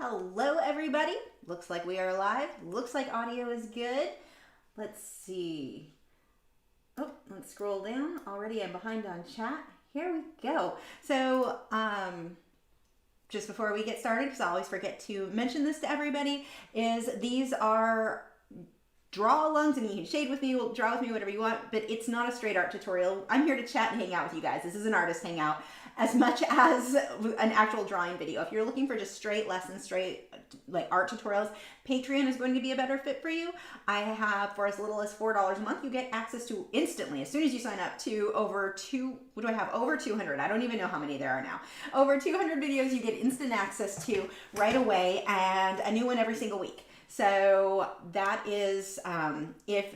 Hello everybody. Looks like we are live. Looks like audio is good. Let's see. Oh, let's scroll down. Already I'm behind on chat. Here we go. So, just before we get started, because I always forget to mention this to everybody, is these are draw-alongs. I mean, you can shade with me, draw with me, whatever you want, but it's not a straight art tutorial. I'm here to chat and hang out with you guys. This is an artist hangout as much as an actual drawing video. If you're looking for just straight lessons, straight like art tutorials, Patreon is going to be a better fit for you. I have, for as little as $4 a month, you get access to instantly, as soon as you sign up, to over 200. I don't even know how many there are now. Over 200 videos you get instant access to right away, and a new one every single week. So that is, if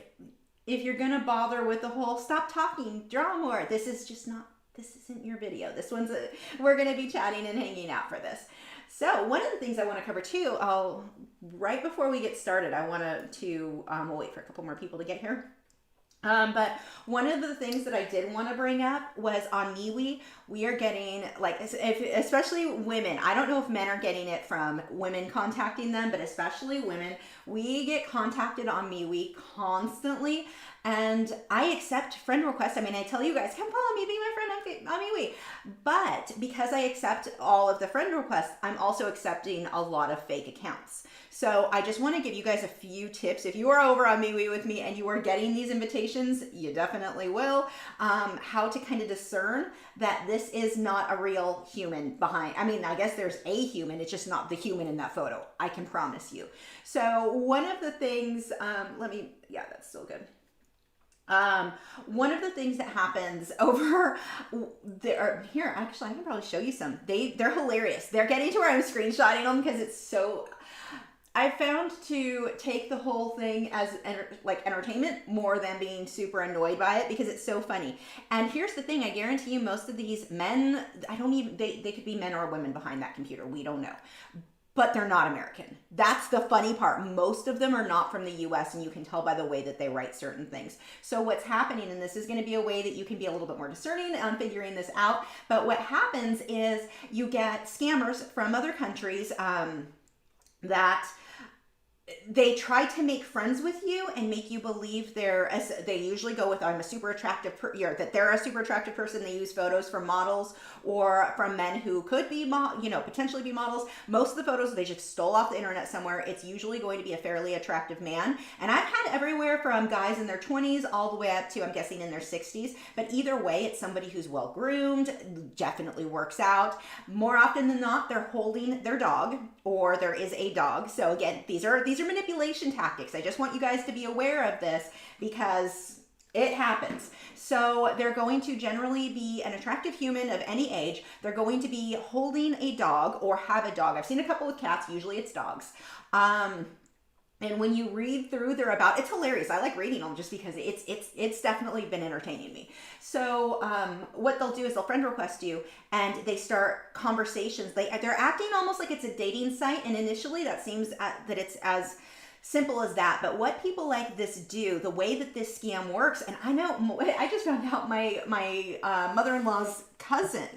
you're gonna bother with the whole stop talking, draw more, this isn't your video. This one's we're gonna be chatting and hanging out for this. So one of the things I want to cover too, right before we get started, I want to we'll wait for a couple more people to get here. But one of the things that I did want to bring up was on MeWe, we are getting, like, especially women. I don't know if men are getting it from women contacting them, but especially women, we get contacted on MeWe constantly. And I accept friend requests. I mean, I tell you guys, come follow me, be my friend on MeWe. But because I accept all of the friend requests, I'm also accepting a lot of fake accounts. So I just want to give you guys a few tips. If you are over on MeWe with me and you are getting these invitations, you definitely will, how to kind of discern that this is not a real human behind. I mean, I guess there's a human, it's just not the human in that photo. I can promise you. So one of the things, yeah, that's still good. One of the things that happens over there, here, actually, I can probably show you some. They're hilarious. They're getting to where I'm screenshotting them because it's so, I found to take the whole thing as like entertainment more than being super annoyed by it because it's so funny. And here's the thing, I guarantee you most of these men, they could be men or women behind that computer. We don't know. But they're not American. That's the funny part. Most of them are not from the US, and you can tell by the way that they write certain things. So what's happening, and this is gonna be a way that you can be a little bit more discerning on figuring this out, but what happens is you get scammers from other countries that they try to make friends with you and make you believe they usually go with, I'm a super attractive, that they're a super attractive person. They use photos from models or from men who could be, potentially be models. Most of the photos they just stole off the internet somewhere. It's usually going to be a fairly attractive man. And I've had everywhere from guys in their 20s all the way up to, I'm guessing, in their 60s. But either way, it's somebody who's well groomed, definitely works out. More often than not, they're holding their dog, or there is a dog. So again, these are manipulation tactics. I just want you guys to be aware of this because it happens. So they're going to generally be an attractive human of any age. They're going to be holding a dog or have a dog. I've seen a couple with cats. Usually it's dogs. And when you read through it's hilarious. I like reading them just because it's definitely been entertaining me. So what they'll do is they'll friend request you and they start conversations. They're acting almost like it's a dating site, and initially that seems that it's as simple as that. But what people like this do, the way that this scam works, and I know, I just found out my mother-in-law's cousin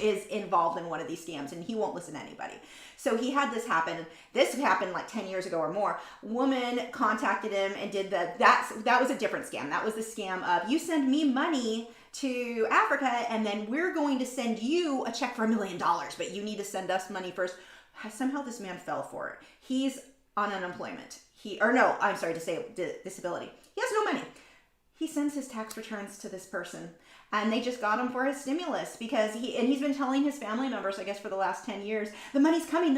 is involved in one of these scams, and he won't listen to anybody. So he had this happen. This happened like 10 years ago or more. Woman contacted him and did that was a different scam. That was the scam of, you send me money to Africa and then we're going to send you a check for $1 million, but you need to send us money first. Somehow this man fell for it. He's on unemployment. Disability. He has no money. He sends his tax returns to this person, and they just got him for his stimulus because he's been telling his family members, I guess, for the last 10 years, the money's coming,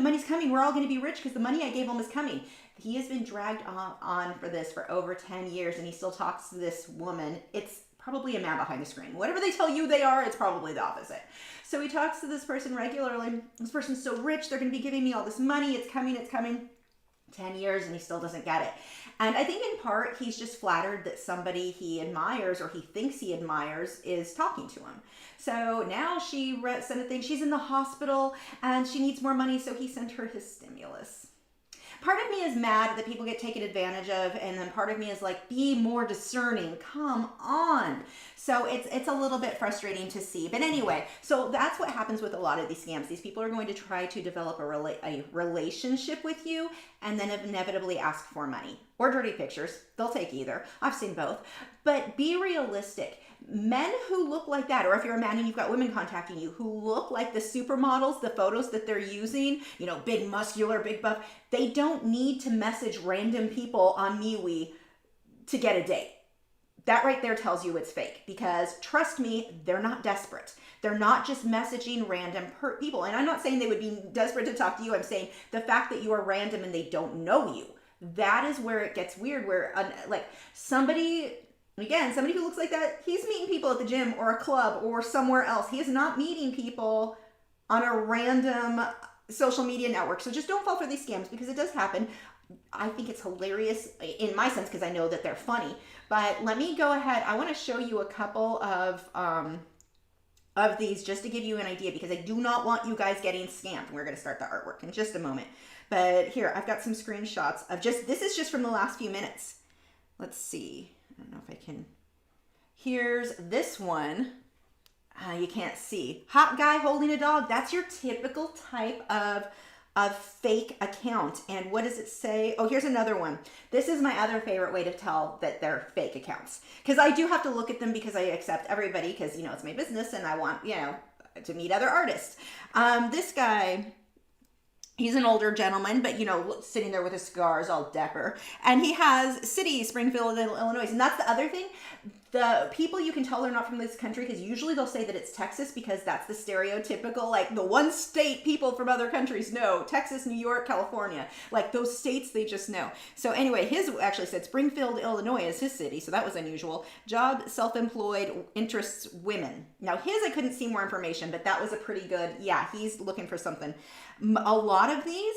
we're all going to be rich because the money I gave him is coming. He has been dragged on for this for over 10 years, and he still talks to this woman. It's probably a man behind the screen. Whatever they tell you they are, it's probably the opposite. So he talks to this person regularly. This person's so rich, they're going to be giving me all this money, it's coming. 10 years, and he still doesn't get it. And I think in part, he's just flattered that somebody he admires or he thinks he admires is talking to him. So now she sent a thing, she's in the hospital and she needs more money, so he sent her his stimulus. Part of me is mad that people get taken advantage of, and then part of me is like, be more discerning. Come on. So it's a little bit frustrating to see. But anyway, so that's what happens with a lot of these scams. These people are going to try to develop a relationship with you and then inevitably ask for money or dirty pictures. They'll take either. I've seen both. But be realistic. Men who look like that, or if you're a man and you've got women contacting you who look like the supermodels, the photos that they're using, you know, big muscular, big buff, they don't need to message random people on MeWe to get a date. That right there tells you it's fake, because trust me, they're not desperate. They're not just messaging random people. And I'm not saying they would be desperate to talk to you. I'm saying the fact that you are random and they don't know you. That is where it gets weird, where like somebody who looks like that, he's meeting people at the gym or a club or somewhere else. He is not meeting people on a random social media network. So just don't fall for these scams, because it does happen. I think it's hilarious in my sense, because I know that they're funny. But let me go ahead. I want to show you a couple of these just to give you an idea, because I do not want you guys getting scammed. We're going to start the artwork in just a moment. But here, I've got some screenshots of this is just from the last few minutes. Let's see. I don't know if I can. Here's this one. You can't see. Hot guy holding a dog. That's your typical type of fake account. And what does it say? Oh, here's another one. This is my other favorite way to tell that they're fake accounts, because I do have to look at them, because I accept everybody, because, you know, it's my business and I want, you know, to meet other artists. This guy, he's an older gentleman, but, you know, sitting there with his cigars, all dapper. And he has city, Springfield, Illinois. And that's the other thing. The people, you can tell they're not from this country, because usually they'll say that it's Texas, because that's the stereotypical, like, the one state people from other countries know. Texas, New York, California. Like, those states, they just know. So anyway, his actually said Springfield, Illinois is his city, so that was unusual. Job, self-employed, interests, women. Now his, I couldn't see more information, but that was a pretty good, yeah, he's looking for something. A lot of these,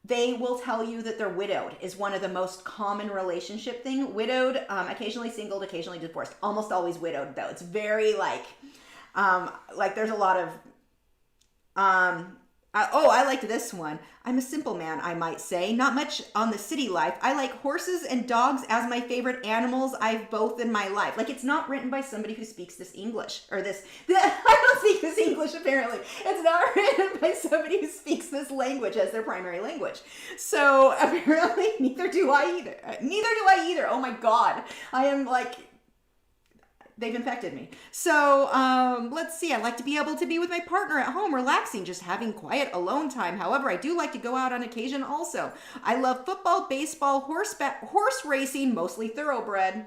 they will tell you that they're widowed is one of the most common relationship thing. Widowed, occasionally single, occasionally divorced. Almost always widowed, though. It's very like there's a lot of, I liked this one. I'm a simple man, I might say. Not much on the city life. I like horses and dogs as my favorite animals. I've both in my life. Like, it's not written by somebody who speaks this English, or I don't speak this English, apparently. It's not written by somebody who speaks this language as their primary language. So apparently neither do I either. Oh my God. I am like, they've infected me. So let's see. I like to be able to be with my partner at home, relaxing, just having quiet alone time. However, I do like to go out on occasion also. I love football, baseball, horse racing, mostly thoroughbred.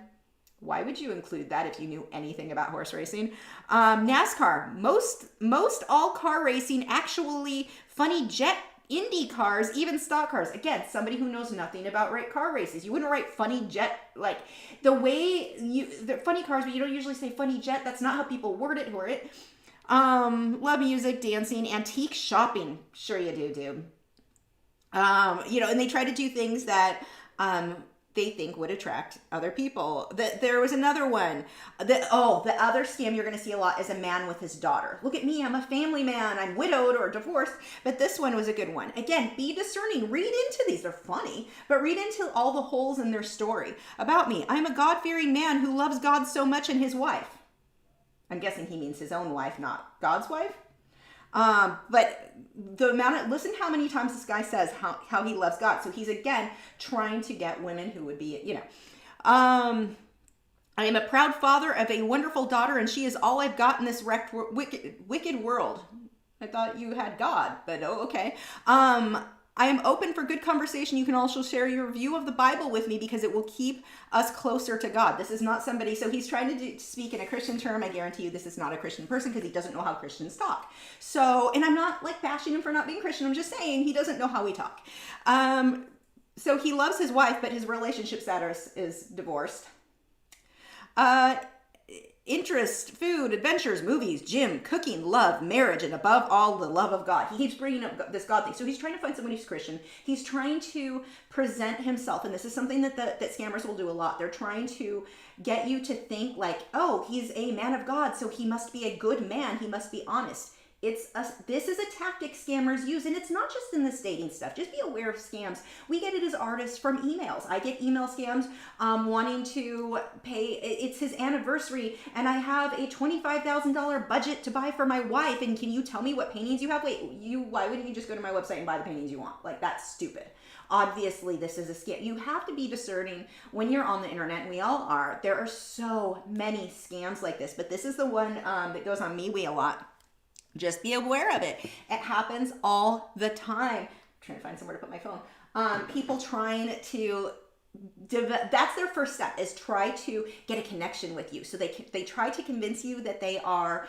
Why would you include that if you knew anything about horse racing? NASCAR, most all car racing, actually funny jet Indy cars, even stock cars. Again, somebody who knows nothing about car races. You wouldn't write funny jet, like the way they're funny cars, but you don't usually say funny jet. That's not how people word it. Love music, dancing, antique shopping. Sure you do, dude. You know, and they try to do things that, they think would attract other people. There was another one. The other scam you're going to see a lot is a man with his daughter. Look at me, I'm a family man, I'm widowed or divorced. But this one was a good one. Again, be discerning. Read into these. They're funny, but read into all the holes in their story. About me, I'm a God-fearing man who loves God so much and his wife. I'm guessing he means his own wife, not God's wife. But the listen how many times this guy says how he loves God. So he's again trying to get women who would be, you know, I am a proud father of a wonderful daughter, and she is all I've got in this wicked world. I thought you had God, but oh, okay. I am open for good conversation. You can also share your view of the Bible with me, because it will keep us closer to God. This is not somebody, so he's trying to speak in a Christian term. I guarantee you this is not a Christian person, because he doesn't know how Christians talk. So, and I'm not like bashing him for not being Christian. I'm just saying he doesn't know how we talk. So he loves his wife, but his relationship status is divorced. Interest, food, adventures, movies, gym, cooking, love, marriage, and above all, the love of God. He keeps bringing up this God thing. So he's trying to find someone who's Christian. He's trying to present himself, and this is something that scammers will do a lot. They're trying to get you to think like, oh, he's a man of God, so he must be a good man. He must be honest. This is a tactic scammers use, and it's not just in this dating stuff. Just be aware of scams. We get it as artists from emails. I get email scams wanting to pay. It's his anniversary, and I have a $25,000 budget to buy for my wife. And can you tell me what paintings you have? Wait, why wouldn't you just go to my website and buy the paintings you want? Like, that's stupid. Obviously, this is a scam. You have to be discerning when you're on the internet, and we all are. There are so many scams like this, but this is the one that goes on MeWe a lot. Just be aware of it. It happens all the time. I'm trying to find somewhere to put my phone. People trying to, that's their first step, is try to get a connection with you. So they try to convince you that they are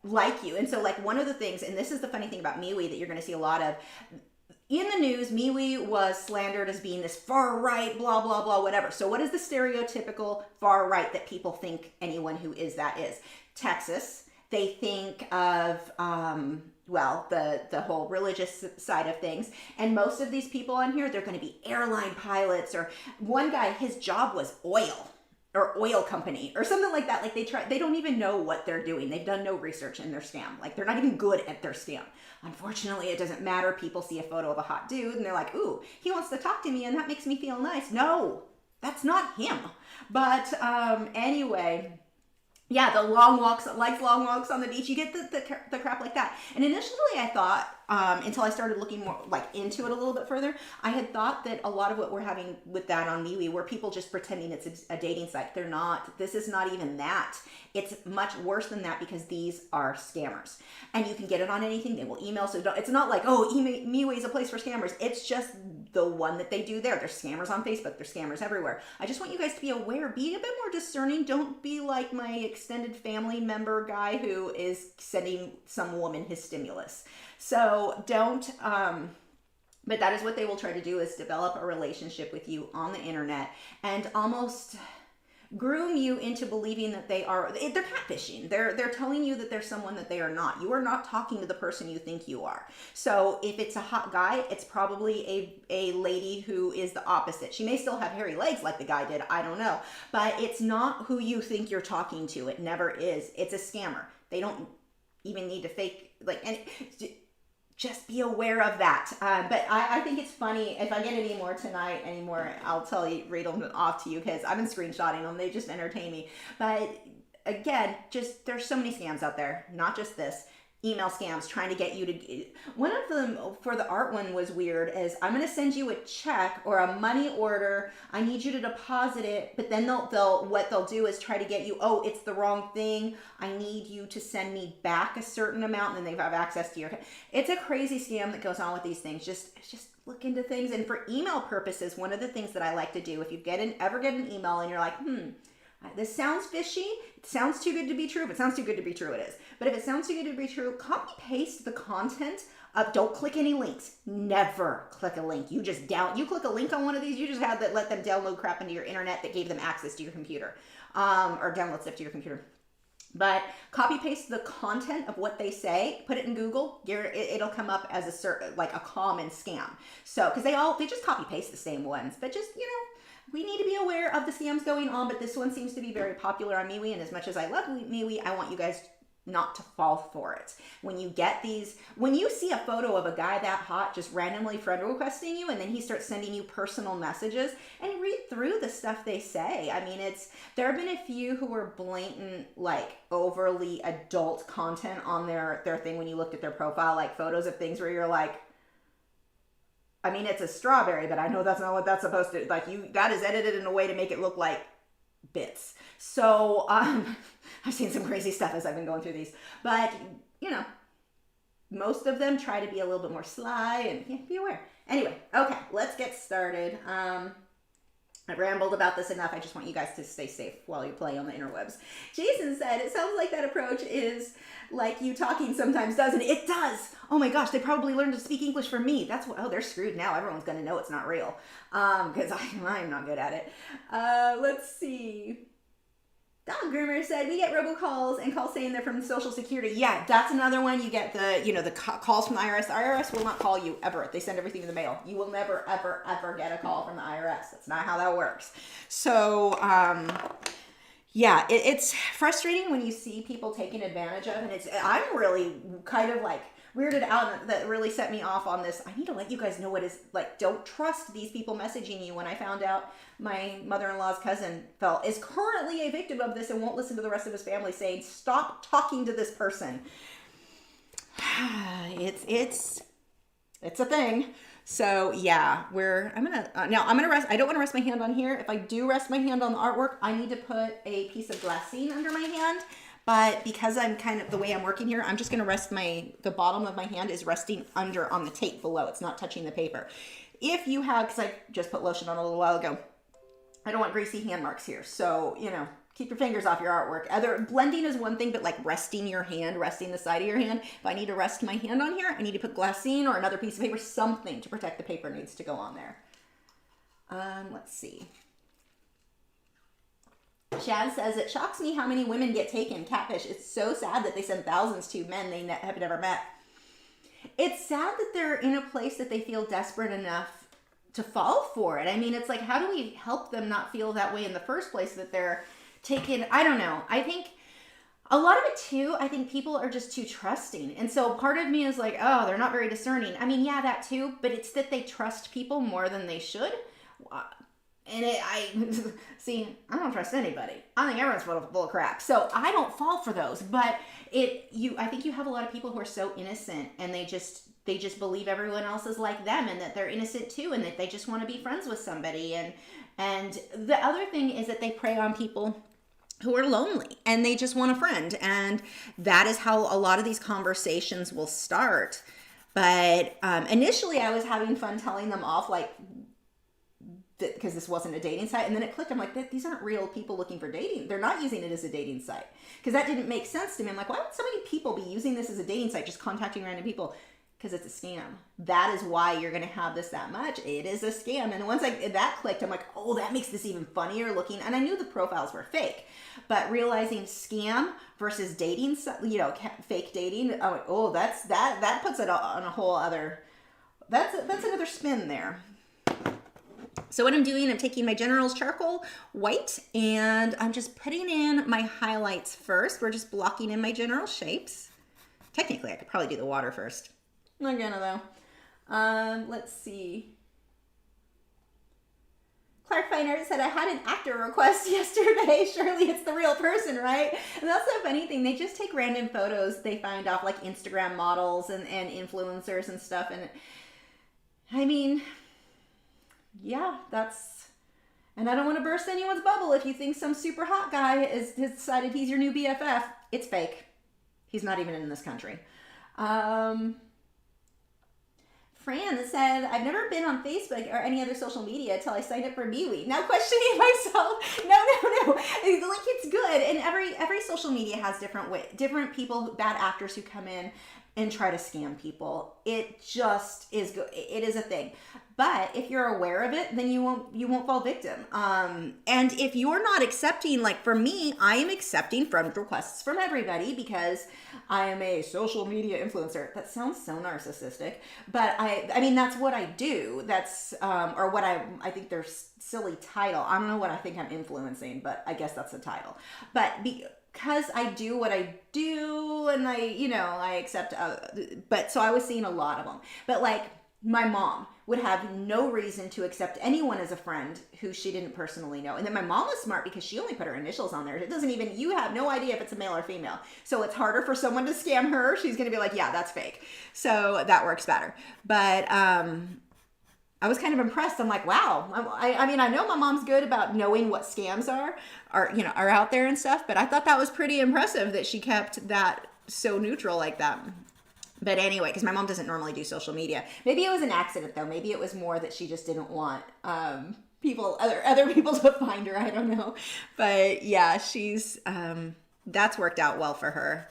like you. And so, like, one of the things, and this is the funny thing about MeWe that you're going to see a lot of, in the news, MeWe was slandered as being this far right, blah, blah, blah, whatever. So what is the stereotypical far right that people think anyone who is that is? Texas. They think of, well, the whole religious side of things. And most of these people on here, they're going to be airline pilots, or one guy, his job was oil company or something like that. Like, they don't even know what they're doing. They've done no research in their scam. Like, they're not even good at their scam. Unfortunately, it doesn't matter. People see a photo of a hot dude and they're like, ooh, he wants to talk to me and that makes me feel nice. No, that's not him. But anyway, yeah, the long walks on the beach. You get the crap like that. And initially I thought, until I started looking more like into it a little bit further, I had thought that a lot of what we're having with that on MeWe were people just pretending it's a dating site. They're not. This is not even that. It's much worse than that, because these are scammers. And you can get it on anything. They will email. So it's not like, oh, MeWe is a place for scammers. It's just the one that they do there. There's scammers on Facebook. There's scammers everywhere. I just want you guys to be aware. Be a bit more discerning. Don't be like my extended family member guy who is sending some woman his stimulus. So don't, but that is what they will try to do, is develop a relationship with you on the internet and almost groom you into believing that they're catfishing. They're telling you that they're someone that they are not. You are not talking to the person you think you are. So if it's a hot guy, it's probably a lady who is the opposite. She may still have hairy legs like the guy did. I don't know. But it's not who you think you're talking to. It never is. It's a scammer. They don't even need to fake, like, and just be aware of that. But I think it's funny. If I get any more tonight, I'll read them off to you, because I've been screenshotting them. They just entertain me. But again, just, there's so many scams out there, not just this. Email scams trying to get you to, one of them for the art one was weird, is I'm going to send you a check or a money order. I need you to deposit it, but then what they'll do is try to get you, oh, it's the wrong thing. I need you to send me back a certain amount, and then they have access to your, it's a crazy scam that goes on with these things. Just look into things. And for email purposes, one of the things that I like to do, if you ever get an email and you're like, this sounds fishy. It sounds too good to be true. If it sounds too good to be true, it is. But if it sounds too good to be true, copy paste the content up. Don't click any links. Never click a link. You click a link on one of these, you just have that, let them download crap into your internet that gave them access to your computer, or download stuff to your computer. But copy paste the content of what they say, put it in Google, it'll come up as a common scam. So, because they just copy paste the same ones, but just, we need to be aware of the scams going on, but this one seems to be very popular on MeWe, and as much as I love MeWe, I want you guys not to fall for it. When you see a photo of a guy that hot just randomly friend requesting you, and then he starts sending you personal messages, and read through the stuff they say. I mean, there have been a few who were blatant, like, overly adult content on their thing when you looked at their profile, like photos of things where you're like, I mean, it's a strawberry, but I know that's not what that's supposed to, like, that is edited in a way to make it look like bits. So, I've seen some crazy stuff as I've been going through these, but, most of them try to be a little bit more sly, and be aware. Anyway, okay, let's get started. I rambled about this enough. I just want you guys to stay safe while you play on the interwebs. Jason said, it sounds like that approach is like you talking sometimes, doesn't it? It does. Oh my gosh, they probably learned to speak English from me. They're screwed now. Everyone's going to know it's not real. Because I'm not good at it. Let's see. Dog Groomer said, we get robocalls and calls saying they're from Social Security. Yeah, that's another one. You get the calls from the IRS. The IRS will not call you ever. They send everything in the mail. You will never, ever, ever get a call from the IRS. That's not how that works. So, yeah, it's frustrating when you see people taken advantage of, and I'm really kind of like weirded out. That really set me off on this. I need to let you guys know what is like. Don't trust these people messaging you. When I found out my mother-in-law's cousin is currently a victim of this and won't listen to the rest of his family saying, "Stop talking to this person." It's a thing. So yeah, I'm gonna rest. I don't want to rest my hand on here. If I do rest my hand on the artwork, I need to put a piece of glassine under my hand. But because I'm kind of the way I'm working here, I'm just gonna rest the bottom of my hand is resting under on the tape below. It's not touching the paper. If you have, because I just put lotion on a little while ago, I don't want greasy hand marks here. So, keep your fingers off your artwork. Blending is one thing, but like resting the side of your hand. If I need to rest my hand on here, I need to put glassine or another piece of paper, something to protect the paper needs to go on there. Let's see. Shad says, it shocks me how many women get taken, catfish. It's so sad that they send thousands to men they have never met. It's sad that they're in a place that they feel desperate enough to fall for it. I mean, it's like, how do we help them not feel that way in the first place, that they're taken? I don't know. I think a lot of it too, I think people are just too trusting. And so part of me is like, oh, they're not very discerning. I mean, yeah, that too, but it's that they trust people more than they should. And I don't trust anybody. I think everyone's full of crap. So I don't fall for those. But I think you have a lot of people who are so innocent, and they just believe everyone else is like them, and that they're innocent too, and that they just want to be friends with somebody. And the other thing is that they prey on people who are lonely and they just want a friend. And that is how a lot of these conversations will start. But initially I was having fun telling them off, like, because this wasn't a dating site, and then it clicked. I'm like, these aren't real people looking for dating. They're not using it as a dating site, because that didn't make sense to me. I'm like, why would so many people be using this as a dating site, just contacting random people? Because it's a scam. That is why you're going to have this that much. It is a scam. And once that clicked, I'm like, oh, that makes this even funnier looking. And I knew the profiles were fake, but realizing scam versus dating, fake dating, that puts it on a whole other, that's another spin there. So what I'm doing, I'm taking my General's charcoal white, and I'm just putting in my highlights first. We're just blocking in my general shapes. Technically, I could probably do the water first. Not gonna though. Let's see. Clark Feiner said, I had an actor request yesterday. Surely it's the real person, right? And that's the funny thing. They just take random photos they find off like Instagram models and influencers and stuff. And I mean, yeah, and I don't want to burst anyone's bubble. If you think some super hot guy has decided he's your new BFF, it's fake. He's not even in this country. Fran said, I've never been on Facebook or any other social media until I signed up for MeWe. Now questioning myself. No. Like, it's good. And every social media has different people, bad actors who come in and try to scam people. It just is good. It is a thing. But if you're aware of it, then you won't fall victim. And if you're not accepting, like for me, I am accepting friend requests from everybody because I am a social media influencer. That sounds so narcissistic, but I mean, that's what I do. That's, or what I think their silly title. I don't know what I think I'm influencing, but I guess that's the title. But because I do what I do, and I accept, but so I was seeing a lot of them. But like my mom would have no reason to accept anyone as a friend who she didn't personally know. And then my mom was smart because she only put her initials on there. It doesn't even, you have no idea if it's a male or female. So it's harder for someone to scam her. She's going to be like, yeah, that's fake. So that works better. But, I was kind of impressed. I'm like, wow. I mean, I know my mom's good about knowing what scams are out there and stuff, but I thought that was pretty impressive that she kept that so neutral like that. But anyway, because my mom doesn't normally do social media. Maybe it was an accident though. Maybe it was more that she just didn't want other people to find her. I don't know. But yeah, she's that's worked out well for her.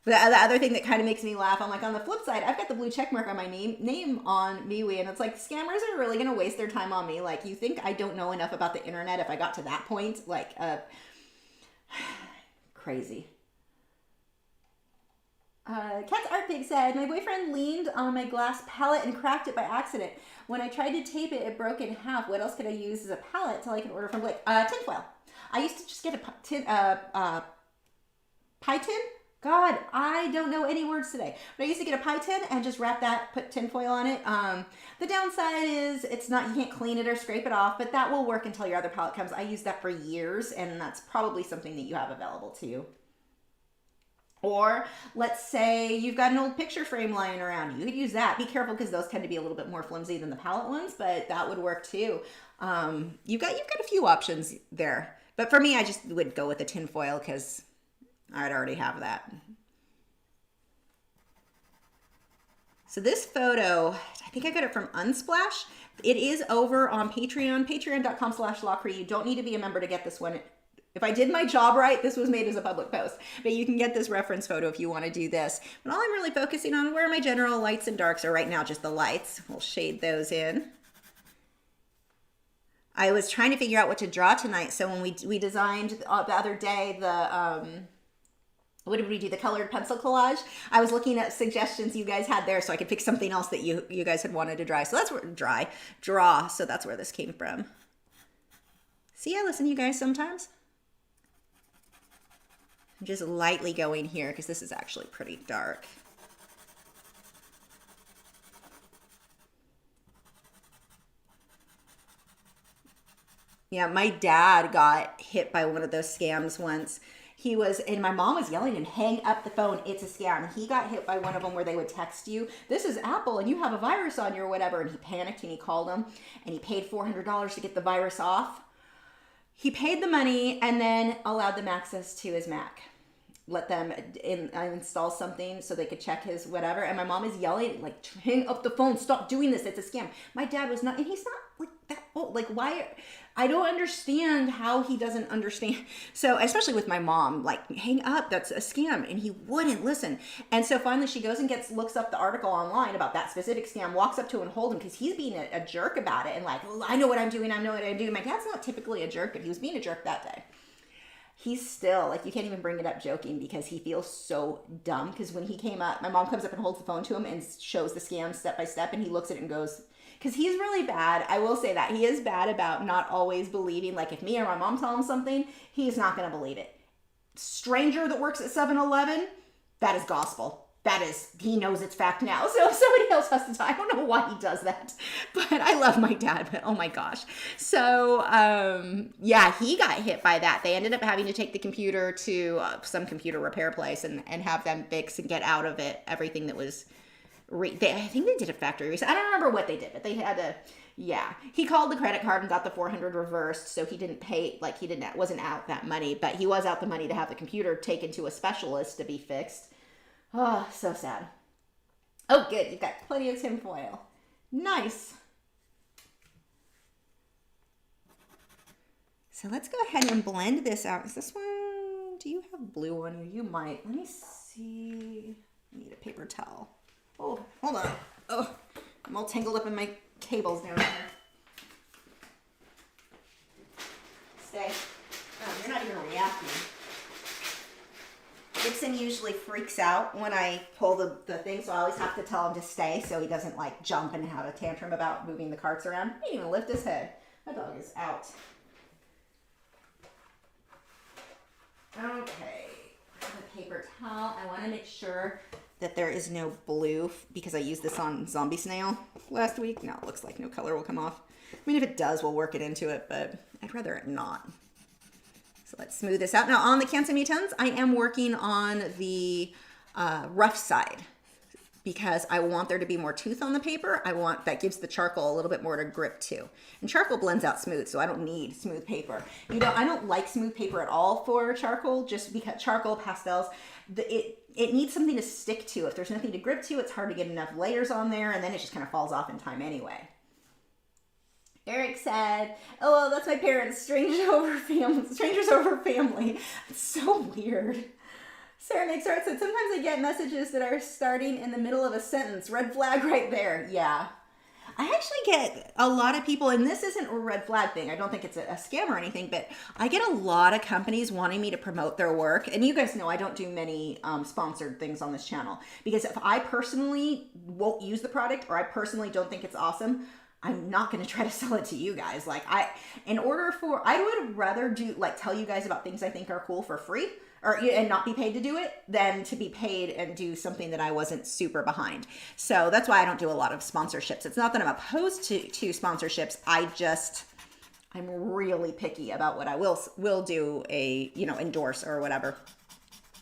The other thing that kind of makes me laugh, I'm like, on the flip side, I've got the blue check mark on my name on MeWe, and it's like, scammers are really going to waste their time on me. Like, you think I don't know enough about the internet if I got to that point? Like, crazy. Cat's Art Pig said, my boyfriend leaned on my glass palette and cracked it by accident. When I tried to tape it, it broke in half. What else could I use as a palette till I can order from Blake? Tinfoil. I used to just get a pie tin. God, I don't know any words today. But I used to get a pie tin and just wrap that, put tinfoil on it. The downside is it's not, you can't clean it or scrape it off, but that will work until your other palette comes. I used that for years, and that's probably something that you have available to you. Or let's say you've got an old picture frame lying around. You could use that. Be careful because those tend to be a little bit more flimsy than the palette ones, but that would work too. You've got a few options there. But for me, I just would go with the tin foil because I'd already have that. So this photo, I think I got it from Unsplash. It is over on Patreon, patreon.com/Lachri. You don't need to be a member to get this one. If I did my job right, this was made as a public post, but you can get this reference photo if you want to do this. But all I'm really focusing on where my general lights and darks are right now, just the lights. We'll shade those in. I was trying to figure out what to draw tonight. So when we designed the other day, what did we do? The colored pencil collage. I was looking at suggestions you guys had there so I could pick something else that you guys had wanted to draw. So that's where draw. So that's where this came from. See, I listen to you guys sometimes. I'm just lightly going here because this is actually pretty dark. Yeah, my dad got hit by one of those scams once. And my mom was yelling and hang up the phone, it's a scam. He got hit by one of them where they would text you, this is Apple and you have a virus on you or whatever. And he panicked and he called them and he paid $400 to get the virus off. He paid the money and then allowed them access to his Mac. Let them install something so they could check his whatever. And my mom is yelling, like, hang up the phone, stop doing this, it's a scam. My dad was not, and he's not like that old. Like, why? I don't understand how he doesn't understand. So, especially with my mom, like, hang up, that's a scam. And he wouldn't listen. And so finally she goes and looks up the article online about that specific scam, walks up to him and holds him because he's being a jerk about it. And like, well, I know what I'm doing, I know what I'm doing. My dad's not typically a jerk, but he was being a jerk that day. He's still, like, you can't even bring it up joking because he feels so dumb. Because when he came up, my mom comes up and holds the phone to him and shows the scam step by step. And he looks at it and goes, because he's really bad. I will say that. He is bad about not always believing. Like, if me or my mom tell him something, he's not going to believe it. Stranger that works at 7-Eleven, that is gospel. That is, he knows it's fact now. So if somebody else has to tell, I don't know why he does that, but I love my dad, but oh my gosh. So, yeah, he got hit by that. They ended up having to take the computer to some computer repair place and have them fix and get out of it everything that was, I think they did a factory reset. I don't remember what they did, but they had to, yeah. He called the credit card and got the $400 reversed, so he didn't pay, like wasn't out that money, but he was out the money to have the computer taken to a specialist to be fixed. Oh, so sad. Oh, good. You've got plenty of tinfoil. Nice. So let's go ahead and blend this out. Is this one, do you have blue on you? You might. Let me see. I need a paper towel. Oh, hold on. Oh, I'm all tangled up in my cables down here. Stay. Oh, you're not even reacting. Gibson usually freaks out when I pull the thing, so I always have to tell him to stay so he doesn't like jump and have a tantrum about moving the carts around. He didn't even lift his head. My dog is out. Okay, the paper towel. I want to make sure that there is no blue because I used this on Zombie Snail last week. No, it looks like no color will come off. I mean, if it does, we'll work it into it, but I'd rather it not. So let's smooth this out. Now on the Inktense Mutons, I am working on the rough side because I want there to be more tooth on the paper. That gives the charcoal a little bit more to grip too. And charcoal blends out smooth, so I don't need smooth paper. You know, I don't like smooth paper at all for charcoal, just because charcoal, pastels, it needs something to stick to. If there's nothing to grip to, it's hard to get enough layers on there, and then it just kind of falls off in time anyway. Eric said, oh, well, that's my parents, strangers over family. It's so weird. Sarah McSart said, sometimes I get messages that are starting in the middle of a sentence. Red flag right there. Yeah. I actually get a lot of people, and this isn't a red flag thing. I don't think it's a scam or anything, but I get a lot of companies wanting me to promote their work. And you guys know I don't do many sponsored things on this channel, because if I personally won't use the product, or I personally don't think it's awesome, I'm not going to try to sell it to you guys. Like I would rather do like tell you guys about things I think are cool for free, and not be paid to do it, than to be paid and do something that I wasn't super behind. So that's why I don't do a lot of sponsorships. It's not that I'm opposed to sponsorships. I'm really picky about what I will do endorse or whatever.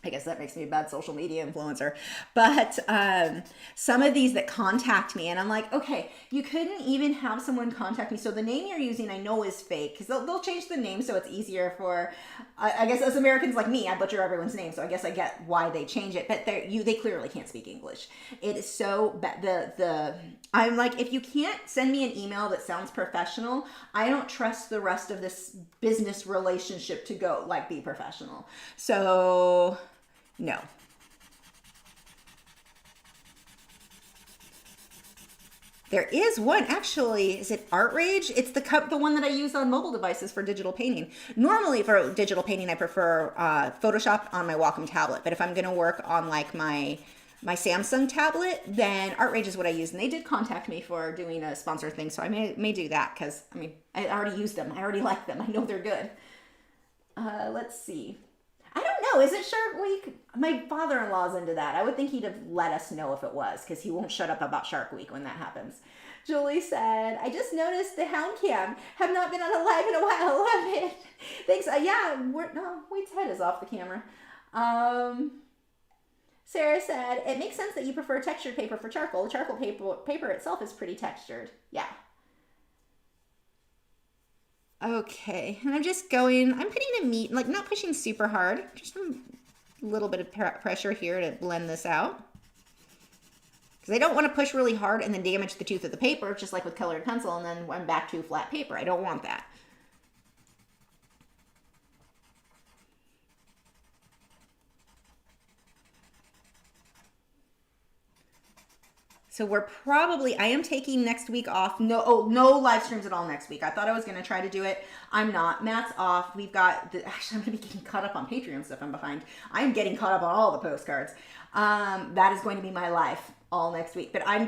I guess that makes me a bad social media influencer. But some of these that contact me, and I'm like, okay, you couldn't even have someone contact me. So the name you're using, I know is fake, because they'll change the name so it's easier for, I guess as Americans like me, I butcher everyone's name. So I guess I get why they change it. But they clearly can't speak English. It is so bad. I'm like, if you can't send me an email that sounds professional, I don't trust the rest of this business relationship to go be professional. So no. There is one, actually. Is it Art Rage? It's the one that I use on mobile devices for digital painting. Normally for digital painting, I prefer Photoshop on my Wacom tablet. But if I'm going to work on my Samsung tablet, then Art Rage is what I use. And they did contact me for doing a sponsor thing. So I may do that, because I already used them. I already like them. I know they're good. Let's see. I don't know. Is it Shark Week? My father-in-law's into that. I would think he'd have let us know if it was, because he won't shut up about Shark Week when that happens. Julie said, I just noticed the Hound Cam. Have not been on a live in a while. Love it. Thanks. Wade's head is off the camera. Sarah said, it makes sense that you prefer textured paper for charcoal. The charcoal paper itself is pretty textured. Yeah. Okay, and I'm putting not pushing super hard, just a little bit of pressure here to blend this out. Because I don't want to push really hard and then damage the tooth of the paper, just like with colored pencil, and then I'm back to flat paper. I don't want that. So I am taking next week off. No live streams at all next week. I thought I was going to try to do it. I'm not. Matt's off. Actually, I'm going to be getting caught up on Patreon stuff. I'm behind. I'm getting caught up on all the postcards. That is going to be my life all next week. But I'm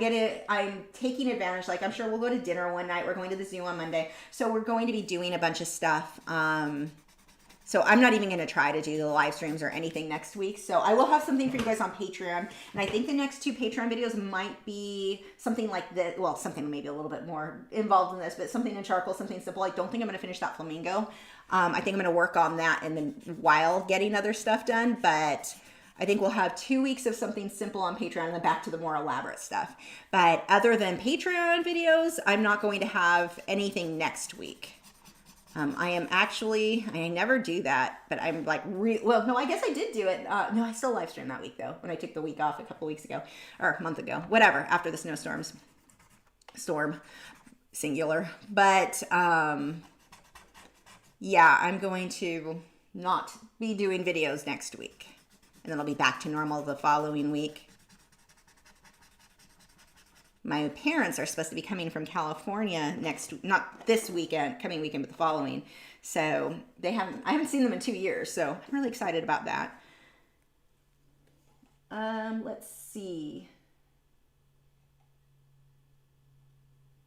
taking advantage. I'm sure we'll go to dinner one night. We're going to the zoo on Monday. So we're going to be doing a bunch of stuff. So I'm not even going to try to do the live streams or anything next week. So I will have something for you guys on Patreon. And I think the next 2 Patreon videos might be something like that. Well, something maybe a little bit more involved in this, but something in charcoal, something simple. I don't think I'm going to finish that flamingo. I think I'm going to work on that and then while getting other stuff done. But I think we'll have 2 weeks of something simple on Patreon and then back to the more elaborate stuff. But other than Patreon videos, I'm not going to have anything next week. I never do that, but I'm I guess I did do it. No, I still live streamed that week though, when I took the week off a couple weeks ago, or a month ago, whatever, after the storm, singular. But, yeah, I'm going to not be doing videos next week, and then I'll be back to normal the following week. My parents are supposed to be coming from California not this weekend, coming weekend, but the following. So I haven't seen them in 2 years. So I'm really excited about that. Let's see.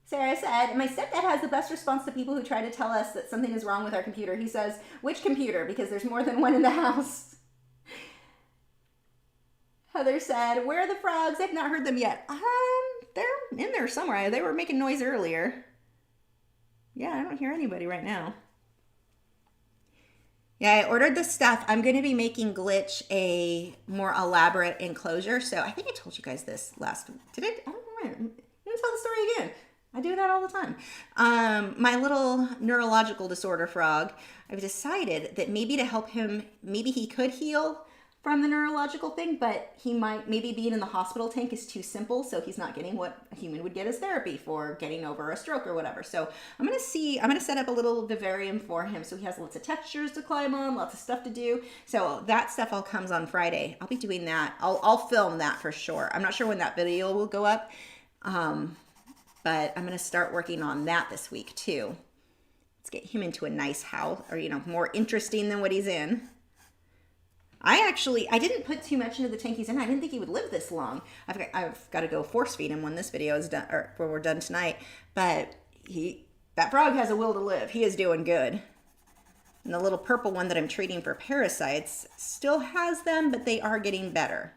Sarah said, my stepdad has the best response to people who try to tell us that something is wrong with our computer. He says, which computer? Because there's more than one in the house. Heather said, where are the frogs? I've not heard them yet. They're in there somewhere. They were making noise earlier. Yeah, I don't hear anybody right now. Yeah, I ordered the stuff. I'm going to be making Glitch a more elaborate enclosure. So I think I told you guys this last week. Did I? I don't remember. I'm going to tell the story again. I do that all the time. My little neurological disorder frog, I've decided that maybe to help him, maybe he could heal from the neurological thing, but maybe being in the hospital tank is too simple, so he's not getting what a human would get as therapy for getting over a stroke or whatever. So I'm going to set up a little vivarium for him so he has lots of textures to climb on, lots of stuff to do. So that stuff all comes on Friday. I'll be doing that. I'll film that for sure. I'm not sure when that video will go up. but I'm going to start working on that this week too. Let's get him into a nice house, or, you know, more interesting than what he's in. I didn't put too much into the tank he's in. I didn't think he would live this long. I've got to go force feed him when this video is done, or when we're done tonight. But that frog has a will to live. He is doing good. And the little purple one that I'm treating for parasites still has them, but they are getting better.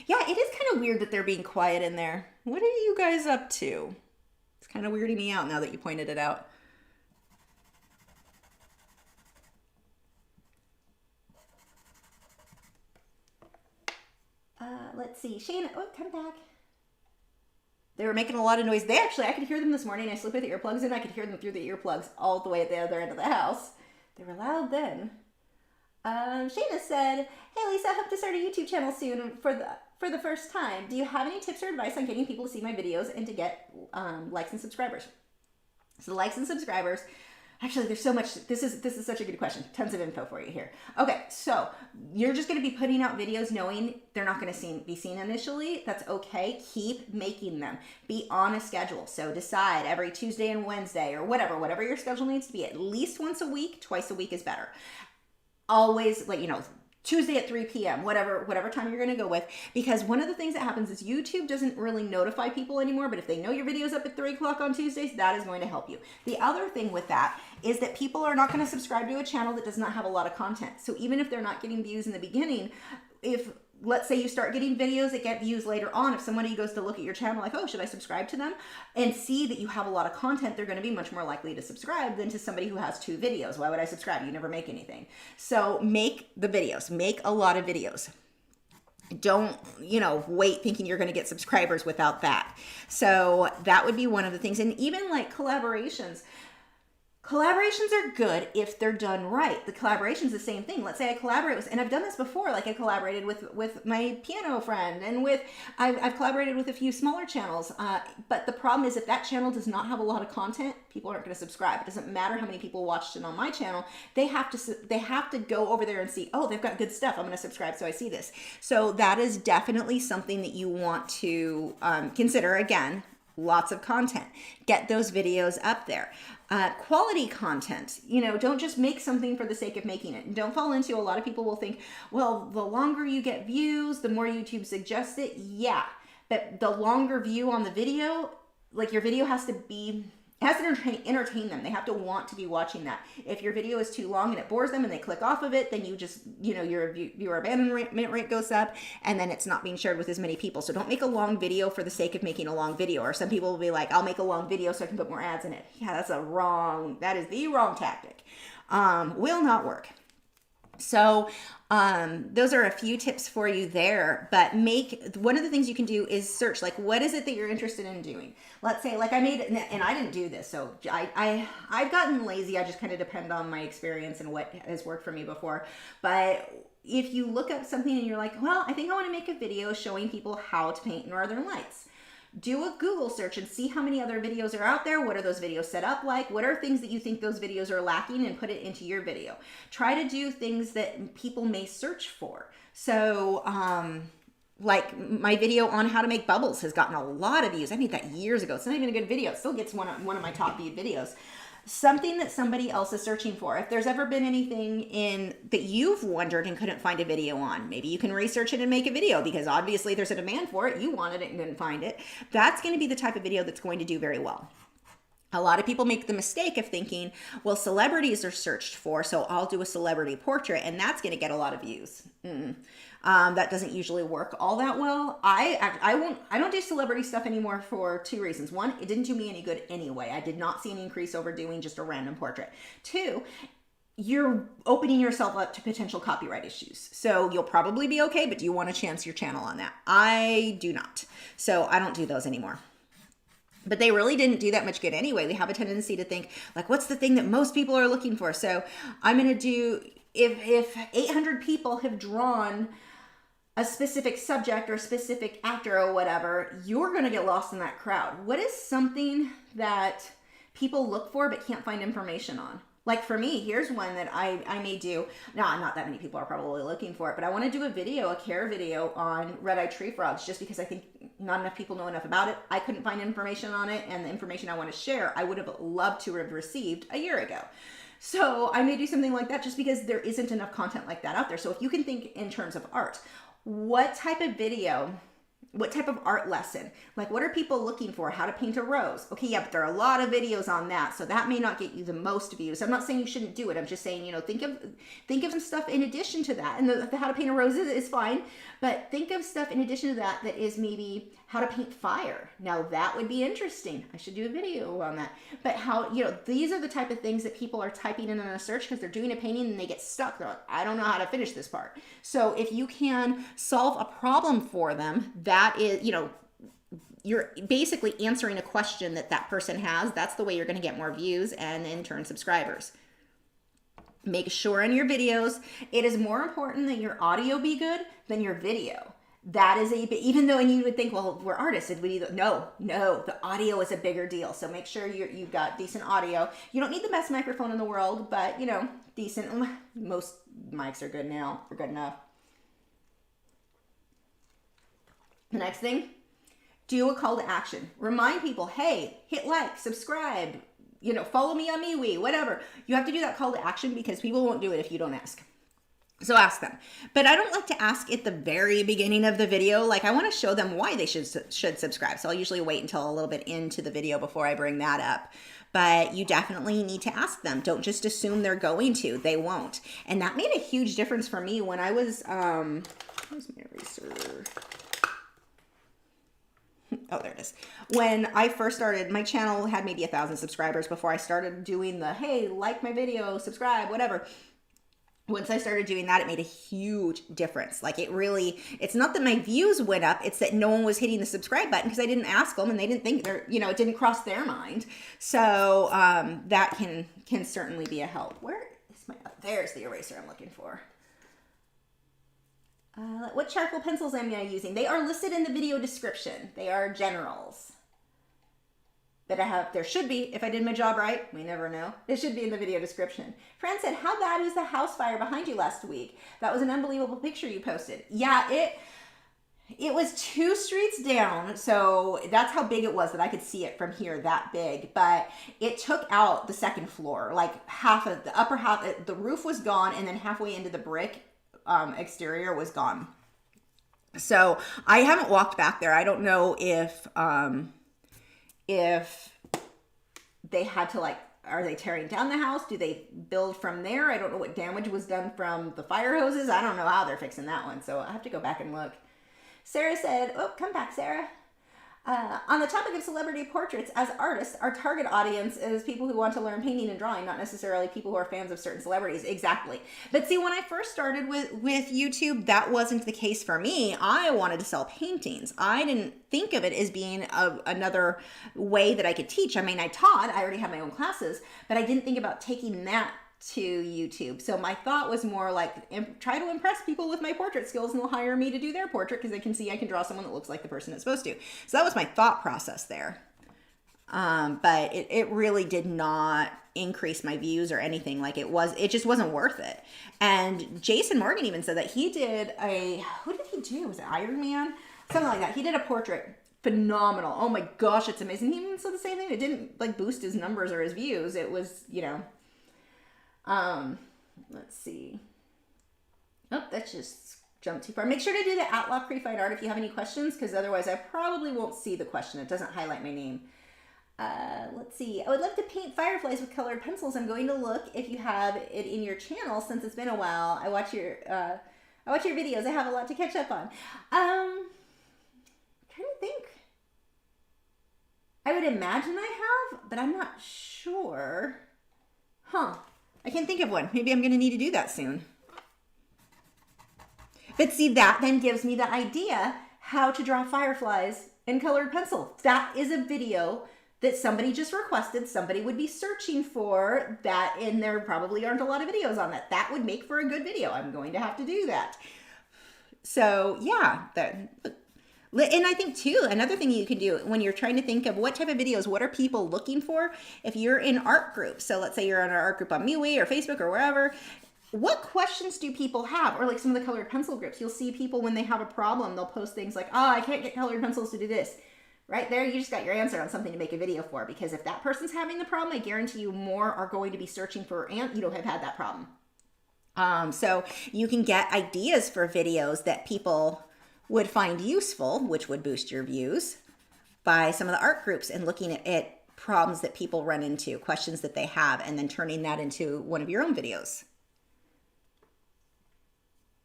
Yeah, it is kind of weird that they're being quiet in there. What are you guys up to? It's kind of weirding me out now that you pointed it out. Let's see. Shane, oh, come back. They were making a lot of noise. I could hear them this morning. I sleep with the earplugs in. I could hear them through the earplugs all the way at the other end of the house. They were loud then. Shayna said, "Hey Lisa, I hope to start a YouTube channel soon for the first time. Do you have any tips or advice on getting people to see my videos and to get likes and subscribers?" So likes and subscribers. Actually, there's so much. This is such a good question. Tons of info for you here. Okay, so you're just going to be putting out videos knowing they're not going to be seen initially. That's okay. Keep making them. Be on a schedule. So decide every Tuesday and Wednesday or whatever your schedule needs to be. At least once a week. Twice a week is better. Always, like, you know, Tuesday at 3 p.m., whatever time you're going to go with, because one of the things that happens is YouTube doesn't really notify people anymore, but if they know your video's up at 3 o'clock on Tuesdays, that is going to help you. The other thing with that is that people are not going to subscribe to a channel that does not have a lot of content. So even if they're not getting views in the beginning, if let's say you start getting videos that get views later on, if somebody goes to look at your channel like, oh, should I subscribe to them, and see that you have a lot of content, they're going to be much more likely to subscribe than to somebody who has 2 videos. Why would I subscribe? You never make anything. So make the videos. Make a lot of videos. Don't, you know, wait thinking you're going to get subscribers without that. So that would be one of the things. And even like collaborations. Collaborations are good if they're done right. The collaboration's the same thing. Let's say I collaborate with, and I've done this before, like I collaborated with my piano friend, and I've collaborated with a few smaller channels. But the problem is if that channel does not have a lot of content, people aren't going to subscribe. It doesn't matter how many people watched it on my channel. They have to go over there and see, oh, they've got good stuff. I'm going to subscribe so I see this. So that is definitely something that you want to consider. Again, lots of content. Get those videos up there. Quality content, you know, don't just make something for the sake of making it. Don't fall into, a lot of people will think, well, the longer you get views, the more YouTube suggests it. Yeah, but the longer view on the video, like your video has to entertain them. They have to want to be watching that. If your video is too long and it bores them and they click off of it, then you just, you know, your viewer abandonment rate goes up, and then it's not being shared with as many people. So don't make a long video for the sake of making a long video. Or some people will be like, I'll make a long video so I can put more ads in it. Yeah, that is the wrong tactic. Will not work. So those are a few tips for you there, but one of the things you can do is search, like, what is it that you're interested in doing? Let's say, like I made, and I didn't do this, so I've gotten lazy. I just kind of depend on my experience and what has worked for me before. But if you look up something and you're like, well, I think I want to make a video showing people how to paint Northern Lights. Do a Google search and see how many other videos are out there. What are those videos set up like? What are things that you think those videos are lacking, and put it into your video. Try to do things that people may search for. So, like my video on how to make bubbles has gotten a lot of views. I made that years ago. It's not even a good video. It still gets one of my top viewed videos. Something that somebody else is searching for. If there's ever been anything that you've wondered and couldn't find a video on, maybe you can research it and make a video, because obviously there's a demand for it. You wanted it and didn't find it. That's going to be the type of video that's going to do very well. A lot of people make the mistake of thinking, well, celebrities are searched for, so I'll do a celebrity portrait and that's going to get a lot of views. That doesn't usually work all that well. I don't do celebrity stuff anymore for 2 reasons. 1, it didn't do me any good anyway. I did not see an increase over doing just a random portrait. 2, you're opening yourself up to potential copyright issues. So you'll probably be okay, but do you want to chance your channel on that? I do not. So I don't do those anymore. But they really didn't do that much good anyway. We have a tendency to think, like, what's the thing that most people are looking for? So I'm going to do, if 800 people have drawn a specific subject or a specific actor or whatever, you're going to get lost in that crowd. What is something that people look for but can't find information on? Like for me, here's one that I may do. Now, not that many people are probably looking for it, but I want to do a care video on red-eyed tree frogs, just because I think not enough people know enough about it. I couldn't find information on it, and the information I want to share, I would have loved to have received a year ago. So I may do something like that just because there isn't enough content like that out there. So if you can think in terms of art, what type of video, what type of art lesson, like what are people looking for? How to paint a rose. Okay, yeah, but there are a lot of videos on that, so that may not get you the most views. I'm not saying you shouldn't do it. I'm just saying, you know, think of some stuff in addition to that. And the how to paint a rose is fine, but think of stuff in addition to that that is maybe how to paint fire. Now that would be interesting. I should do a video on that. But how, you know, these are the type of things that people are typing in on a search because they're doing a painting and they get stuck. They're like, I don't know how to finish this part. So if you can solve a problem for them, that is, you know, you're basically answering a question that that person has. That's the way you're going to get more views and in turn subscribers. Make sure in your videos, it is more important that your audio be good than your video. That is even though, and you would think, well, we're artists, no, the audio is a bigger deal. So make sure you've got decent audio. You don't need the best microphone in the world, but you know, decent. Most mics are good now. They're good enough. The next thing, do a call to action. Remind people, hey, hit like, subscribe, you know, follow me on MeWe, whatever. You have to do that call to action because people won't do it if you don't ask. So ask them. But I don't like to ask at the very beginning of the video. Like I want to show them why they should subscribe. So I'll usually wait until a little bit into the video before I bring that up. But you definitely need to ask them. Don't just assume they're going to. They won't. And that made a huge difference for me when I was, where's my eraser? Oh, there it is. When I first started, my channel had maybe 1,000 subscribers before I started doing the, hey, like my video, subscribe, whatever. Once I started doing that, it made a huge difference. Like it really, it's not that my views went up, it's that no one was hitting the subscribe button because I didn't ask them and they didn't think they're, you know, it didn't cross their mind. So that can certainly be a help. Where is my, oh, there's the eraser I'm looking for. What charcoal pencils am I using? They are listed in the video description. They are generals. But there should be, if I did my job right, we never know. It should be in the video description. Fran said, how bad was the house fire behind you last week? That was an unbelievable picture you posted. Yeah, it was 2 streets down. So that's how big it was that I could see it from here, that big. But it took out the second floor, like half of the upper half, the roof was gone. And then halfway into the brick exterior was gone. So I haven't walked back there. I don't know if they had to, like, are they tearing down the house? Do they build from there? I don't know what damage was done from the fire hoses. I don't know how they're fixing that one. So I have to go back and look. Sarah said, oh, come back, Sarah. On the topic of celebrity portraits, as artists, our target audience is people who want to learn painting and drawing, not necessarily people who are fans of certain celebrities. Exactly. But see, when I first started with YouTube, that wasn't the case for me. I wanted to sell paintings. I didn't think of it as being another way that I could teach. I mean, I taught, I already had my own classes, but I didn't think about taking that to YouTube. So my thought was more like, try to impress people with my portrait skills and they'll hire me to do their portrait because they can see I can draw someone that looks like the person it's supposed to. So that was my thought process there. But it really did not increase my views or anything. Like it just wasn't worth it. And Jason Morgan even said that he did who did he do? Was it Iron Man? Something like that. He did a portrait. Phenomenal. Oh my gosh, it's amazing. He even said the same thing. It didn't like boost his numbers or his views. It was, you know, let's see. Oh, that just jumped too far. Make sure to do the @Lachri Fine Art if you have any questions, because otherwise I probably won't see the question. It doesn't highlight my name. Let's see. I would love to paint fireflies with colored pencils. I'm going to look if you have it in your channel since it's been a while. I watch your videos. I have a lot to catch up on. Trying to think. I would imagine I have, but I'm not sure. Huh. I can't think of one. Maybe I'm going to need to do that soon. But see, that then gives me the idea how to draw fireflies in colored pencil. That is a video that somebody just requested. Somebody would be searching for that, and there probably aren't a lot of videos on that. That would make for a good video. I'm going to have to do that. So yeah, and I think too, another thing you can do when you're trying to think of what type of videos, what are people looking for? If you're in art groups, so let's say you're in an art group on MeWe or Facebook or wherever, what questions do people have? Or like some of the colored pencil groups, you'll see people when they have a problem, they'll post things like, oh, I can't get colored pencils to do this. Right there, you just got your answer on something to make a video for, because if that person's having the problem, I guarantee you more are going to be searching for, and you don't have had that problem. So you can get ideas for videos that people would find useful, which would boost your views, by some of the art groups and looking at problems that people run into, questions that they have, and then turning that into one of your own videos.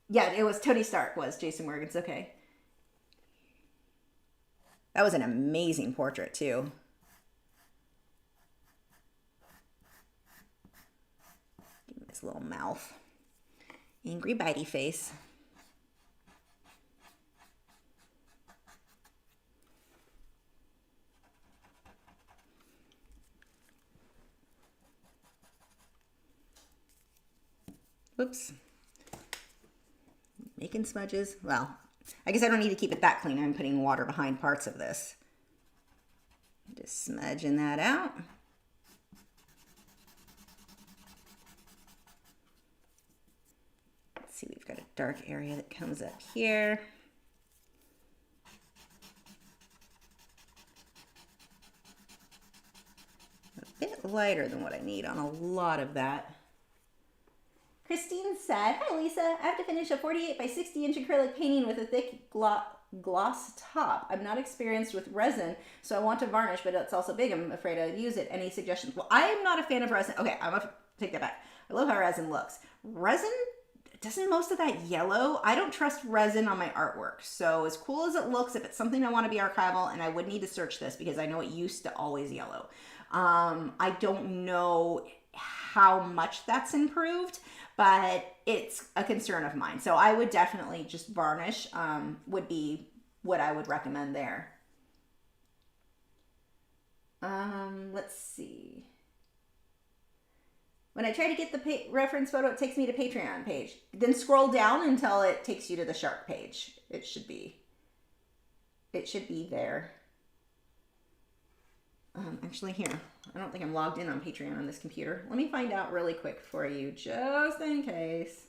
Yeah, it was Tony Stark was Jason Morgan's. Okay. That was an amazing portrait too. Give him his little mouth. Angry bitey face. Whoops. Making smudges. Well, I guess I don't need to keep it that clean. I'm putting water behind parts of this. Just smudging that out. Let's see, we've got a dark area that comes up here. A bit lighter than what I need on a lot of that. Christine said, hi Lisa, I have to finish a 48 by 60 inch acrylic painting with a thick gloss top. I'm not experienced with resin, so I want to varnish, but it's also big. I'm afraid I'd use it. Any suggestions? Well, I am not a fan of resin. Okay, I'm going to take that back. I love how resin looks. Resin, doesn't most of that yellow? I don't trust resin on my artwork. So as cool as it looks, if it's something I want to be archival, and I would need to search this because I know it used to always yellow. I don't know how much that's improved, but it's a concern of mine. So I would definitely just varnish, would be what I would recommend there. Let's see. When I try to get the reference photo, it takes me to Patreon page. Then scroll down until it takes you to the shark page. It should be there. Actually here, I don't think I'm logged in on Patreon on this computer. Let me find out really quick for you, just in case.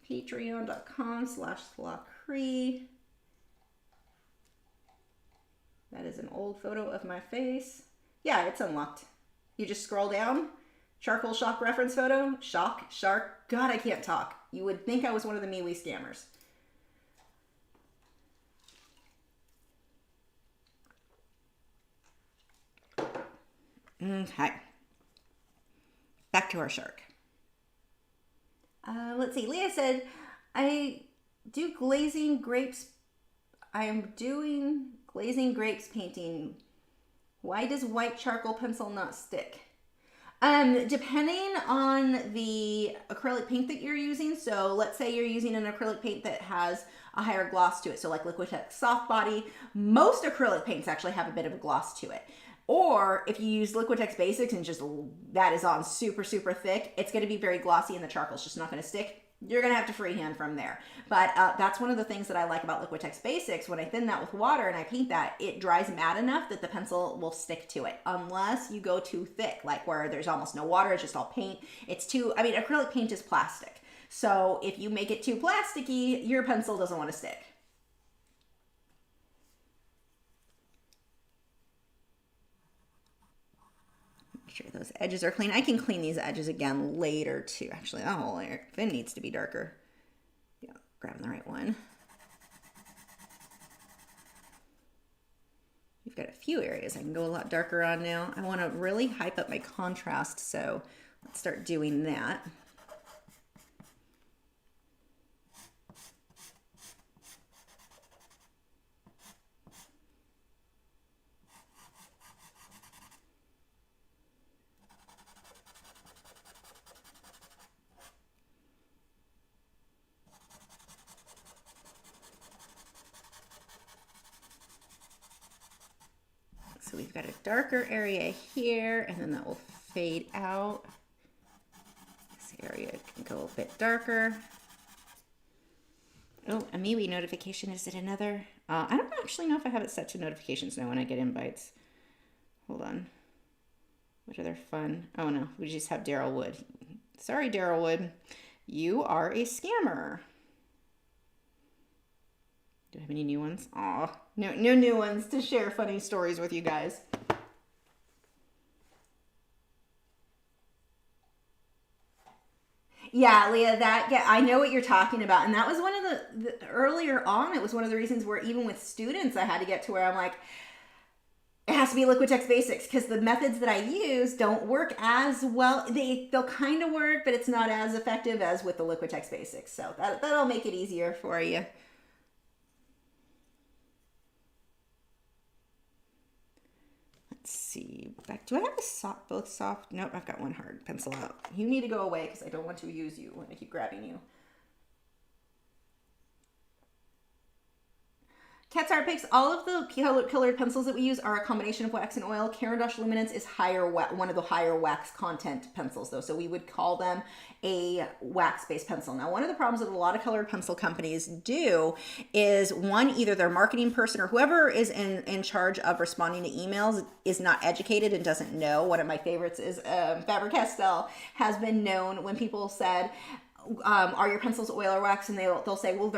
Patreon.com/Lachri. That is an old photo of my face. Yeah, it's unlocked. You just scroll down. Charcoal shark reference photo. Shark. God, I can't talk. You would think I was one of the MeWe scammers. Okay. Back to our shark. Let's see. Leah said, I do glazing grapes. I am doing glazing grapes painting. Why does white charcoal pencil not stick? Depending on the acrylic paint that you're using. So let's say you're using an acrylic paint that has a higher gloss to it. So like Liquitex Soft Body, most acrylic paints actually have a bit of a gloss to it. Or if you use Liquitex Basics and just that is on super, super thick, it's going to be very glossy and the charcoal's just not going to stick. You're going to have to freehand from there. But that's one of the things that I like about Liquitex Basics. When I thin that with water and I paint that, it dries matte enough that the pencil will stick to it. Unless you go too thick, like where there's almost no water, it's just all paint. Acrylic paint is plastic. So if you make it too plasticky, your pencil doesn't want to stick. Sure those edges are clean. I can clean these edges again later too. Actually, that whole fin needs to be darker. Yeah, grabbing the right one. We've got a few areas I can go a lot darker on now. I want to really hype up my contrast, so let's start doing that. So we've got a darker area here, and then that will fade out. This area can go a bit darker. Oh, a MeWe notification. Is it another? I don't actually know if I have it set to notifications now when I get invites. Hold on. What are their fun? Oh no, we just have Daryl Wood. Sorry, Daryl Wood. You are a scammer. Do I have any new ones? Oh, no new ones to share funny stories with you guys. Yeah, Leah, I know what you're talking about. And that was one of the earlier on, it was one of the reasons where even with students, I had to get to where I'm like, it has to be Liquitex Basics because the methods that I use don't work as well. They'll kind of work, but it's not as effective as with the Liquitex Basics. So that'll make it easier for you. Let's see. Back. Do I have both soft? Nope, I've got one hard pencil out. You need to go away because I don't want to use you when I keep grabbing you. Cat's Art Picks, all of the colored pencils that we use are a combination of wax and oil. Caran d'Ache Luminance is one of the higher wax content pencils though, so we would call them a wax-based pencil. Now, one of the problems that a lot of colored pencil companies do is one, either their marketing person or whoever is in charge of responding to emails is not educated and doesn't know. One of my favorites is Faber-Castell has been known when people said, are your pencils oil or wax? And they'll say, well,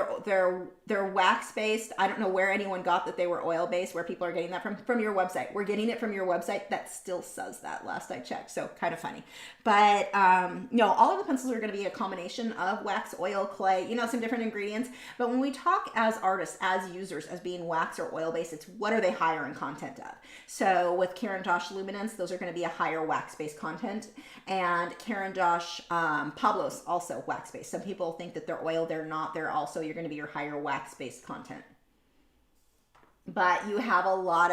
they're wax based. I don't know where anyone got that they were oil based, where people are getting that from your website. We're getting it from your website. That still says that last I checked. So kind of funny, but no, all of the pencils are going to be a combination of wax, oil, clay, some different ingredients. But when we talk as artists, as users, as being wax or oil based, it's what are they higher in content of? So with Caran d'Ache Luminance, those are going to be a higher wax based content, and Caran d'Ache Pablos also wax based. Some people think that they're oil, they're not. They're also, you're going to be your higher wax based content. But you have a lot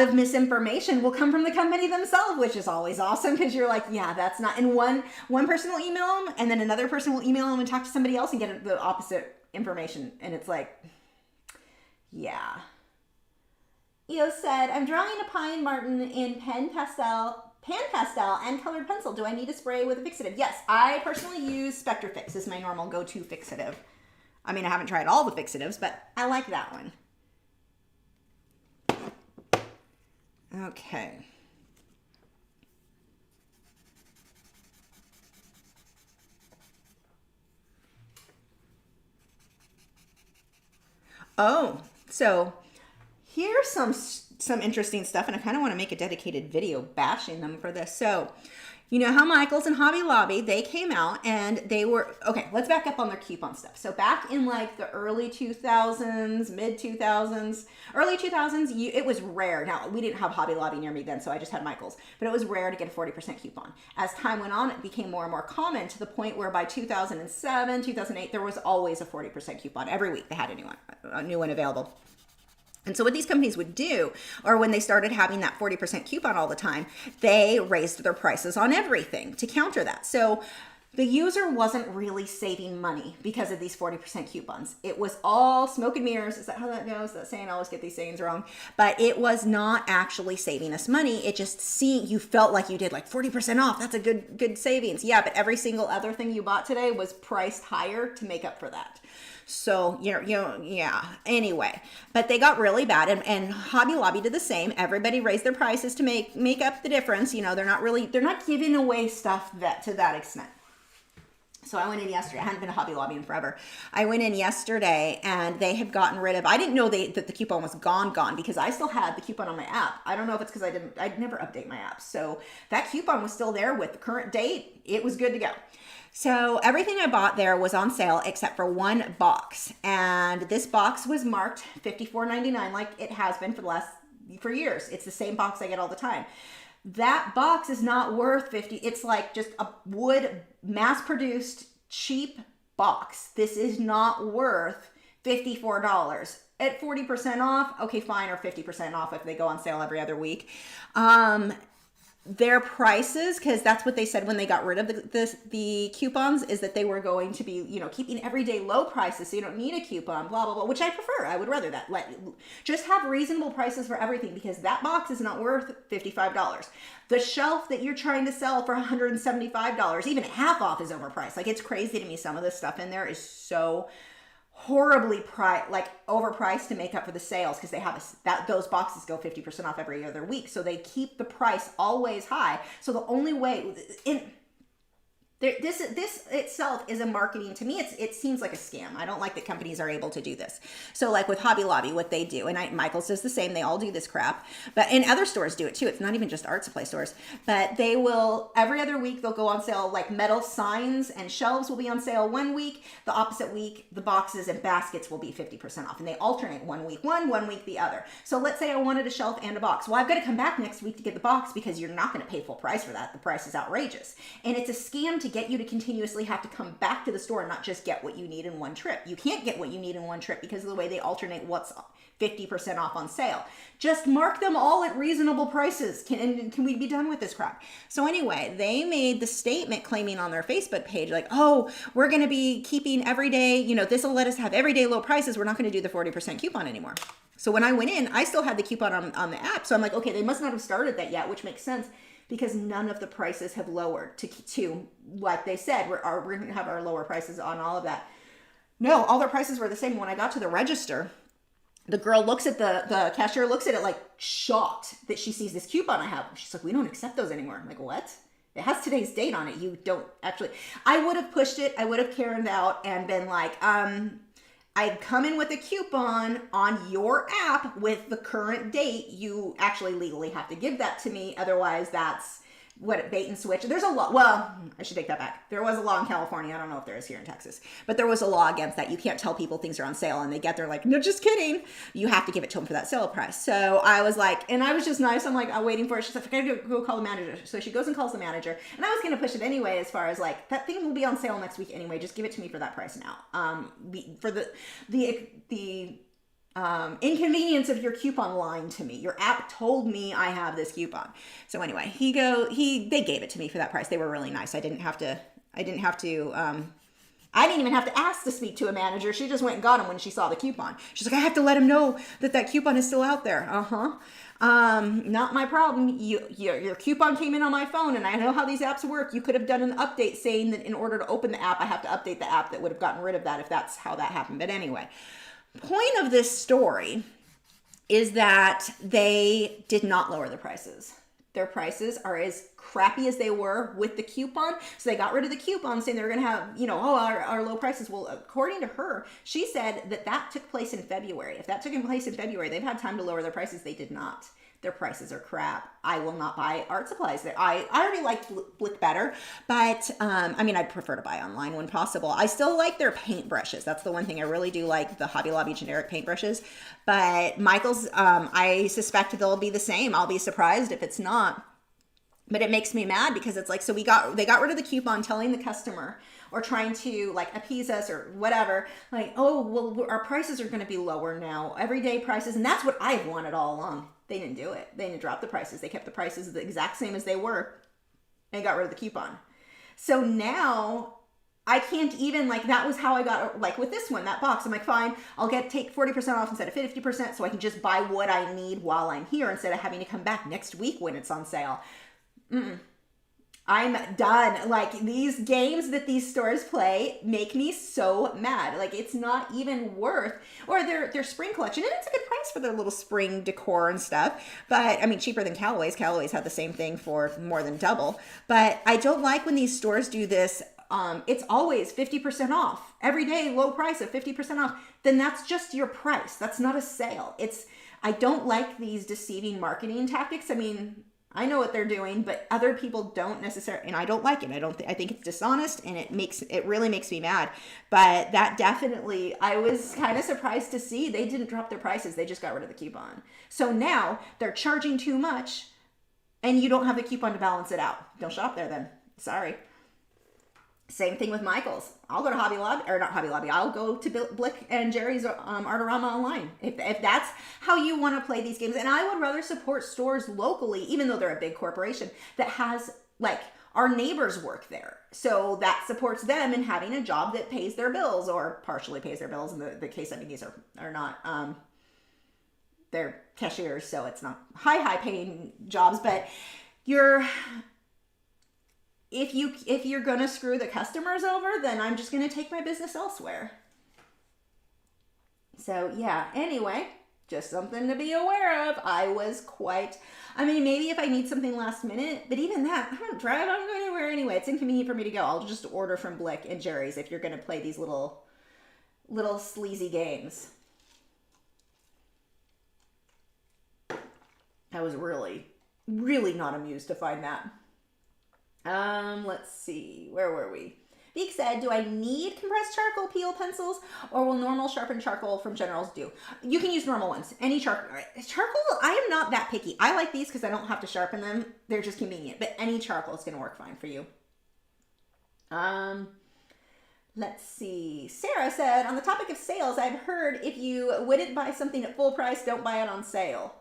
of misinformation will come from the company themselves, which is always awesome because you're like, yeah, that's not. And one person will email them, and then another person will email them and talk to somebody else and get the opposite information, and it's like, yeah. Eo said, I'm drawing a pine marten in pan pastel and colored pencil. Do I need to spray with a fixative? Yes, I personally use Spectrafix as my normal go-to fixative. I mean, I haven't tried all the fixatives, but I like that one. Okay. Oh, so here's some interesting stuff, and I kind of want to make a dedicated video bashing them for this. So, you know how Michaels and Hobby Lobby, they came out and they were, okay, let's back up on their coupon stuff. So back in like the early 2000s, mid 2000s, early 2000s, it was rare. Now, we didn't have Hobby Lobby near me then, so I just had Michaels, but it was rare to get a 40% coupon. As time went on, it became more and more common to the point where by 2007, 2008, there was always a 40% coupon. Every week they had a new one available. And so what these companies would do, or when they started having that 40% coupon all the time, they raised their prices on everything to counter that. So the user wasn't really saving money because of these 40% coupons. It was all smoke and mirrors. Is that how that goes? That saying, I always get these sayings wrong. But it was not actually saving us money. It just you felt like you did like 40% off. That's a good savings. Yeah, but every single other thing you bought today was priced higher to make up for that. So, yeah, anyway, but they got really bad, and Hobby Lobby did the same. Everybody raised their prices to make up the difference. They're not giving away stuff to that extent. So I went in yesterday. I hadn't been to Hobby Lobby in forever. I went in yesterday, and they had gotten rid of, I didn't know that the coupon was gone because I still had the coupon on my app. I don't know if it's because I'd never update my app. So that coupon was still there with the current date. It was good to go. So everything I bought there was on sale except for one box. And this box was marked $54.99 like it has been for years. It's the same box I get all the time. That box is not worth $50. It's like just a wood mass-produced cheap box. This is not worth $54. At 40% off, okay, fine, or 50% off if they go on sale every other week. Their prices, because that's what they said when they got rid of the coupons, is that they were going to be, keeping everyday low prices, so you don't need a coupon, blah, blah, blah, which I prefer. I would rather that. Just have reasonable prices for everything, because that box is not worth $55. The shelf that you're trying to sell for $175, even half off, is overpriced. Like, it's crazy to me. Some of the stuff in there is so horribly overpriced to make up for the sales, because they have those boxes go 50% off every other week, so they keep the price always high. So the only way This itself is a marketing. To me, it seems like a scam. I don't like that companies are able to do this. So like with Hobby Lobby, what they do, and Michael's does the same. They all do this crap, and other stores do it too. It's not even just art supply stores, but they will every other week they'll go on sale. Like metal signs and shelves will be on sale one week. The opposite week, the boxes and baskets will be 50% off, and they alternate one week one week the other. So let's say I wanted a shelf and a box. Well, I've got to come back next week to get the box because you're not going to pay full price for that. The price is outrageous, and it's a scam to get you to continuously have to come back to the store and not just get what you need in one trip. You can't get what you need in one trip because of the way they alternate what's 50% off on sale. Just mark them all at reasonable prices. Can we be done with this crap? So anyway, they made the statement claiming on their Facebook page, like, oh, we're going to be keeping everyday, this will let us have everyday low prices. We're not going to do the 40% coupon anymore. So when I went in, I still had the coupon on the app. So I'm like, okay, they must not have started that yet, which makes sense, because none of the prices have lowered to like they said, we're going to have our lower prices on all of that. No, all their prices were the same. When I got to the register, the girl looks at the cashier, looks at it like shocked that she sees this coupon I have. She's like, we don't accept those anymore. I'm like, what? It has today's date on it. You don't actually. I would have pushed it. I would have Karened out and been like, I'd come in with a coupon on your app with the current date. You actually legally have to give that to me. Otherwise, that's what bait and switch. There's a law. Well, I should take that back. There was a law in California. I don't know if there is here in Texas, but there was a law against that. You can't tell people things are on sale and they get there like, no, just kidding. You have to give it to them for that sale price. So I was like, and I was just nice. I'm like, I'm waiting for it. She's like, I gotta go call the manager. So she goes and calls the manager, and I was going to push it anyway, as far as like, that thing will be on sale next week anyway. Just give it to me for that price now. For the inconvenience of your coupon lying to me. Your app told me I have this coupon. So anyway, they gave it to me for that price. They were really nice. I didn't even have to ask to speak to a manager. She just went and got him when she saw the coupon. She's like, I have to let him know that coupon is still out there. Not my problem. Your coupon came in on my phone, and I know how these apps work. You could have done an update saying that in order to open the app, I have to update the app. That would have gotten rid of that if that's how that happened. But anyway, point of this story is that they did not lower the prices. Their prices are as crappy as they were with the coupon. So they got rid of the coupon saying they were going to have, our low prices. Well, according to her, she said that took place in February. If that took place in February, they've had time to lower their prices. They did not. Their prices are crap. I will not buy art supplies there. I already like Blick better, but I'd prefer to buy online when possible. I still like their paintbrushes. That's the one thing I really do like, the Hobby Lobby generic paintbrushes. But Michael's, I suspect they'll be the same. I'll be surprised if it's not. But it makes me mad because it's like, so they got rid of the coupon telling the customer, or trying to like appease us or whatever, like, oh, well, our prices are going to be lower now, everyday prices. And that's what I've wanted all along. They didn't do it. They didn't drop the prices. They kept the prices the exact same as they were and got rid of the coupon. So now I can't even, like, that was how I got, like with this one, that box. I'm like, fine, I'll take 40% off instead of 50% so I can just buy what I need while I'm here instead of having to come back next week when it's on sale. I'm done. Like, these games that these stores play make me so mad. Like, it's not even worth, or their spring collection, and it's a good price for their little spring decor and stuff. But cheaper than Callaway's. Callaway's had the same thing for more than double. But I don't like when these stores do this. It's always 50% off. Every day, low price of 50% off. Then that's just your price. That's not a sale. I don't like these deceiving marketing tactics. I know what they're doing, but other people don't necessarily, and I don't like it. I think it's dishonest, and it really makes me mad. But that definitely, I was kind of surprised to see they didn't drop their prices. They just got rid of the coupon. So now they're charging too much, and you don't have the coupon to balance it out. Don't shop there then. Sorry. Same thing with Michael's. I'll go to Hobby Lobby, or not Hobby Lobby. I'll go to Blick and Jerry's Artorama online. If that's how you want to play these games. And I would rather support stores locally, even though they're a big corporation, that has, like, our neighbors work there. So that supports them in having a job that pays their bills, or partially pays their bills. In the case, these are not, they're cashiers, so it's not high paying jobs. But if you're gonna screw the customers over, then I'm just gonna take my business elsewhere. So yeah, anyway, Just something to be aware of. I mean, maybe if I need something last minute, but even that, I don't drive, I don't go anywhere anyway. It's inconvenient for me to go. I'll just order from Blick and Jerry's if you're going to play these little sleazy games. I was really, really not amused to find that. Let's see, where were we? Beak said, do I need compressed charcoal peel pencils, or will normal sharpened charcoal from Generals do? You can use normal ones. Any charcoal, I am not that picky. I like these because I don't have to sharpen them. They're just convenient, but any charcoal is going to work fine for you. Let's see. Sarah said, on the topic of sales, I've heard if you wouldn't buy something at full price, don't buy it on sale.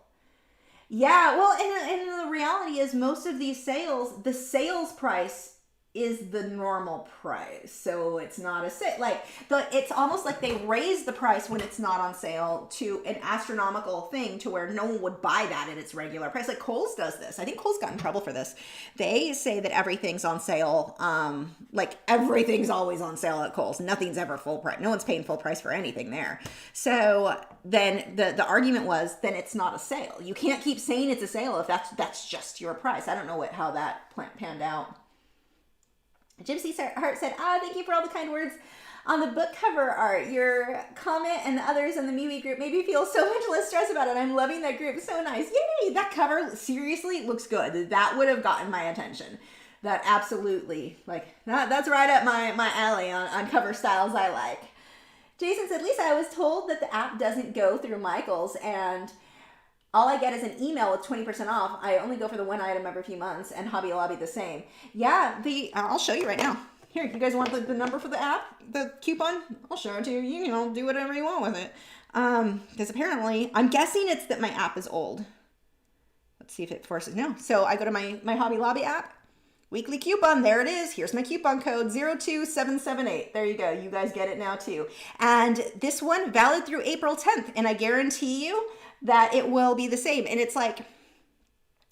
Yeah, well, and the reality is most of these sales, the sales price is the normal price. So it's not a sale. Like, it's almost like they raise the price when it's not on sale to an astronomical thing to where no one would buy that at its regular price. Like Kohl's does this. I think Kohl's got in trouble for this. They say that everything's on sale. Like everything's always on sale at Kohl's. Nothing's ever full price. No one's paying full price for anything there. So then the argument was, then it's not a sale. You can't keep saying it's a sale if that's just your price. I don't know how that panned out. Gypsy Heart said, thank you for all the kind words on the book cover art. Your comment and the others in the MeWe group made me feel so much less stressed about it. I'm loving that group. So nice. Yay! That cover seriously looks good. That would have gotten my attention. That absolutely, that's right up my alley on cover styles I like. Jason said, Lisa, I was told that the app doesn't go through Michael's, and all I get is an email with 20% off. I only go for the one item every few months, and Hobby Lobby the same. Yeah, I'll show you right now. Here, you guys want the number for the app, the coupon? I'll show it to you. You can do whatever you want with it. Because apparently, I'm guessing it's that my app is old. Let's see if it forces. No. So I go to my Hobby Lobby app. Weekly coupon. There it is. Here's my coupon code 02778. There you go. You guys get it now too. And this one valid through April 10th. And I guarantee you that it will be the same. And it's like,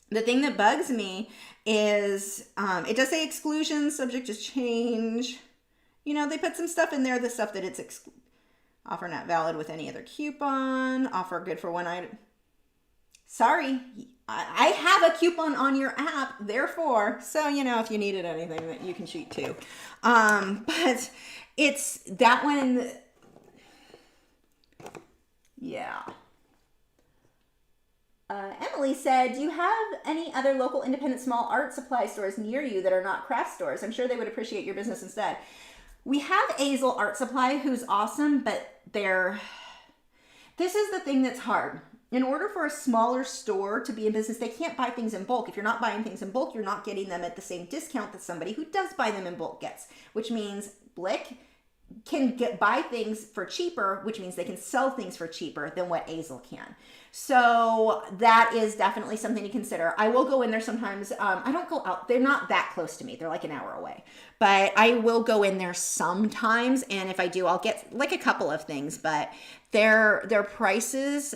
the thing that bugs me is, it does say exclusions, subject to change. You know, they put some stuff in there, the stuff that it's offer not valid with any other coupon, offer good for one item. Sorry, I have a coupon on your app, therefore, so, if you needed anything that you can cheat too. But it's that one, yeah. Emily said, do you have any other local independent small art supply stores near you that are not craft stores? I'm sure they would appreciate your business instead. We have Azel Art Supply, who's awesome, but this is the thing that's hard. In order for a smaller store to be in business, they can't buy things in bulk. If you're not buying things in bulk, you're not getting them at the same discount that somebody who does buy them in bulk gets, which means Blick can buy things for cheaper, which means they can sell things for cheaper than what Azel can. So that is definitely something to consider. I will go in there sometimes. I don't go out. They're not that close to me. They're like an hour away. But I will go in there sometimes. And if I do, I'll get like a couple of things. But their prices,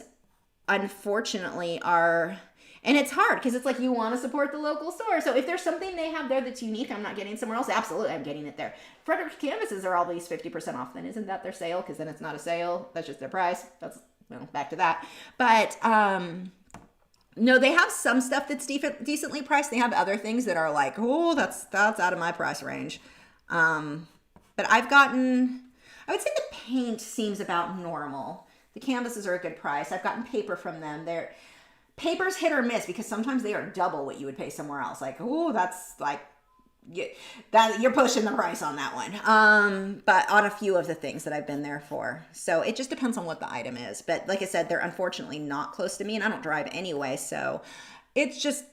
unfortunately, are... And it's hard because it's like you want to support the local store. So if there's something they have there that's unique, I'm not getting somewhere else. Absolutely, I'm getting it there. Frederick's canvases are always 50% off. Then isn't that their sale? Because then it's not a sale. That's just their price. That's back to that. But no, they have some stuff that's decently priced. They have other things that are like, oh, that's out of my price range. But I would say the paint seems about normal. The canvases are a good price. I've gotten paper from them. Paper's hit or miss because sometimes they are double what you would pay somewhere else. Like, oh, that's like, you're pushing the price on that one. But on a few of the things that I've been there for. So it just depends on what the item is. But like I said, they're unfortunately not close to me and I don't drive anyway. So it's just,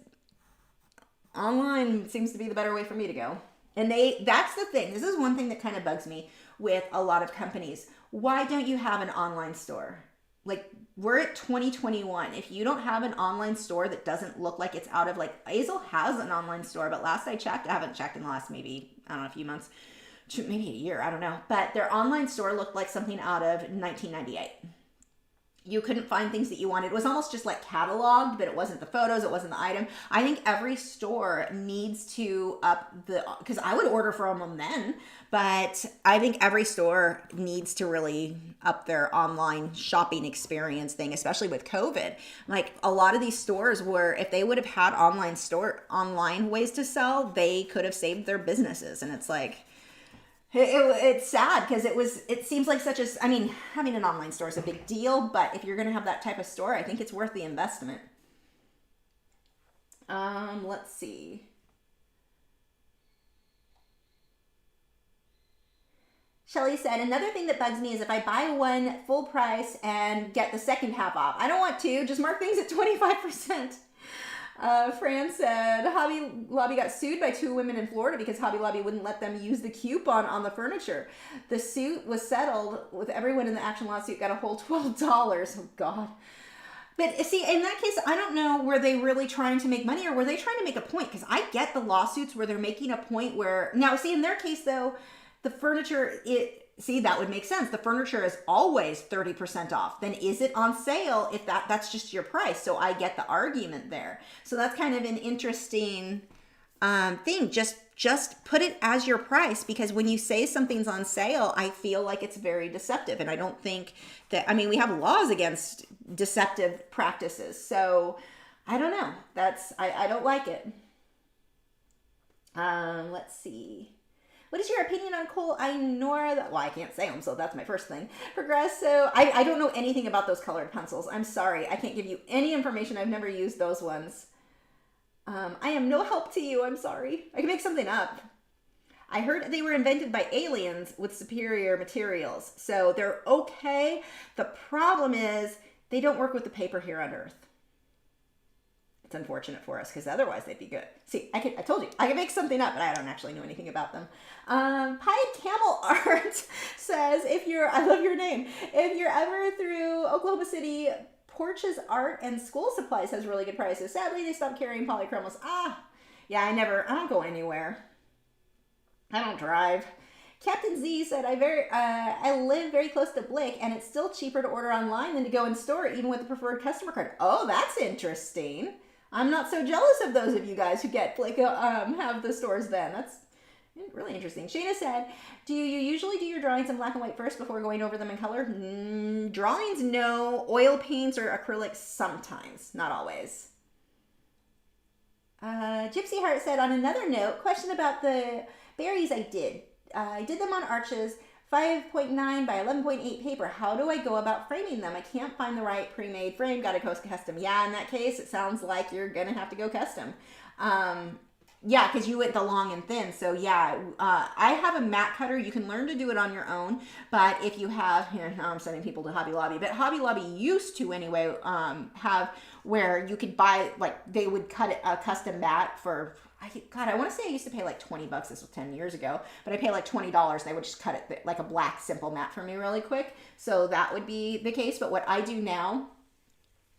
online seems to be the better way for me to go. And that's the thing. This is one thing that kind of bugs me with a lot of companies. Why don't you have an online store? Like, we're at 2021. If you don't have an online store that doesn't look like it's out of, like, Azel has an online store, but last I checked, I haven't checked in the last maybe, I don't know, a few months, maybe a year, I don't know. But their online store looked like something out of 1998. you couldn't find things that you wanted. It was almost just like cataloged, but it wasn't the photos, it wasn't the item. I think every store needs to up the, because I would order from them then, but I think every store needs to really up their online shopping experience thing, especially with COVID. Like a lot of these stores were, if they would have had online ways to sell, they could have saved their businesses. And it's like, it's sad because it seems like such a, I mean, having an online store is a big deal, but if you're going to have that type of store, I think it's worth the investment. Let's see. Shelly said, another thing that bugs me is if I buy one full price and get the second half off. I don't want to, just mark things at 25%. Fran said, Hobby Lobby got sued by 2 women in Florida because Hobby Lobby wouldn't let them use the coupon on the furniture. The suit was settled with everyone in the action lawsuit got a whole $12. Oh, God. But see, in that case, I don't know, were they really trying to make money or were they trying to make a point? Because I get the lawsuits where they're making a point where, now see, in their case though, the furniture, see, that would make sense. The furniture is always 30% off. Then is it on sale if that's just your price? So I get the argument there. So that's kind of an interesting thing. Just put it as your price, because when you say something's on sale, I feel like it's very deceptive. And I don't think that, I mean, we have laws against deceptive practices. So I don't know. I don't like it. Let's see. What is your opinion on Cole Ainora? Well, I can't say them, so that's my first thing. Progresso. I don't know anything about those colored pencils. I'm sorry. I can't give you any information. I've never used those ones. I am no help to you. I'm sorry. I can make something up. I heard they were invented by aliens with superior materials. So they're okay. The problem is they don't work with the paper here on Earth. It's unfortunate for us because otherwise they'd be good. See, I told you, I can make something up, but I don't actually know anything about them. Pied Camel Art says, I love your name. If you're ever through Oklahoma City, Porches Art and School Supplies has really good prices. Sadly, they stopped carrying polychromos. Yeah, I don't go anywhere. I don't drive. Captain Z said, I live very close to Blick, and it's still cheaper to order online than to go in store, even with the preferred customer card. Oh, that's interesting. I'm not so jealous of those of you guys who get Blick, have the stores then. That's really interesting. Shayna said, do you usually do your drawings in black and white first before going over them in color? Drawings, no. Oil paints or acrylics sometimes, not always. Gypsy Heart said, on another note, question about the berries I did. I did them on arches, 5.9 by 11.8 paper. How do I go about framing them? I can't find the right pre-made frame. Got to go custom. Yeah, in that case, it sounds like you're going to have to go custom. Yeah, because you went the long and thin. So yeah, I have a mat cutter. You can learn to do it on your own. But if you have, here, now I'm sending people to Hobby Lobby. But Hobby Lobby used to anyway have where you could buy, like they would cut a custom mat for, I want to say I used to pay like $20. This was 10 years ago, but I pay like $20. They would just cut it like a black simple mat for me really quick. So that would be the case. But what I do now,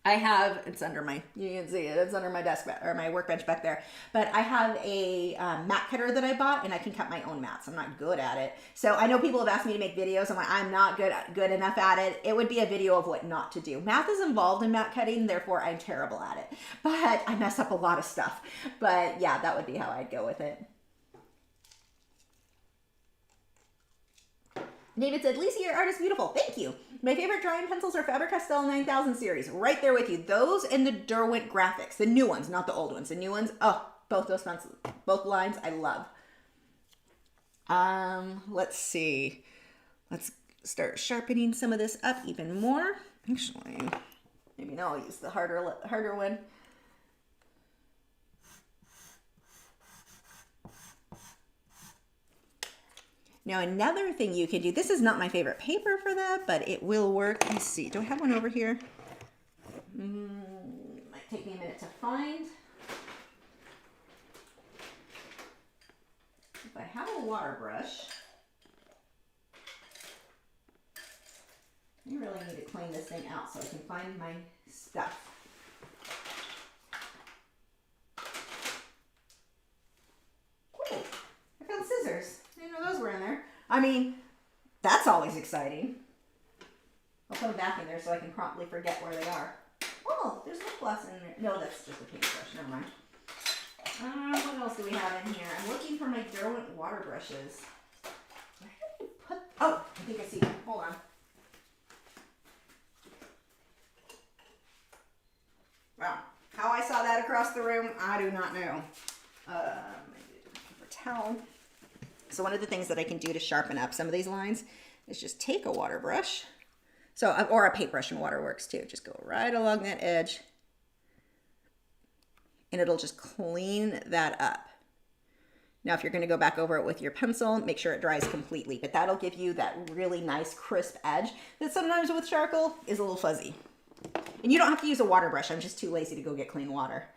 I have, it's under my, you can see it, it's under my desk or my workbench back there. But I have a mat cutter that I bought, and I can cut my own mats. I'm not good at it. So I know people have asked me to make videos. I'm like, I'm not good enough at it. It would be a video of what not to do. Math is involved in mat cutting, therefore I'm terrible at it. But I mess up a lot of stuff. But yeah, that would be how I'd go with it. David said, Lisa, your art is beautiful. Thank you. My favorite drawing pencils are Faber-Castell 9000 series. Right there with you. Those and the Derwent graphics. The new ones, not the old ones. The new ones, oh, both those pencils, both lines, I love. Let's see. Let's start sharpening some of this up even more. Actually, maybe now I'll use the harder one. Now, another thing you can do, this is not my favorite paper for that, but it will work. Let's see, do I have one over here? Might take me a minute to find. If I have a water brush, I really need to clean this thing out so I can find my stuff. Cool, I found scissors. I didn't know those were in there. I mean, that's always exciting. Oh, put them back in there so I can promptly forget where they are. Oh, there's lip gloss in there. No, that's just a paintbrush. Never mind. What else do we have in here? I'm looking for my Derwent water brushes. Where did I put? Oh, I think I see them. Hold on. Wow. How I saw that across the room, I do not know. Maybe a paper towel. So one of the things that I can do to sharpen up some of these lines is just take a water brush. So, or a paintbrush and water works too. Just go right along that edge. And it'll just clean that up. Now, if you're going to go back over it with your pencil, make sure it dries completely. But that'll give you that really nice crisp edge that sometimes with charcoal is a little fuzzy. And you don't have to use a water brush. I'm just too lazy to go get clean water.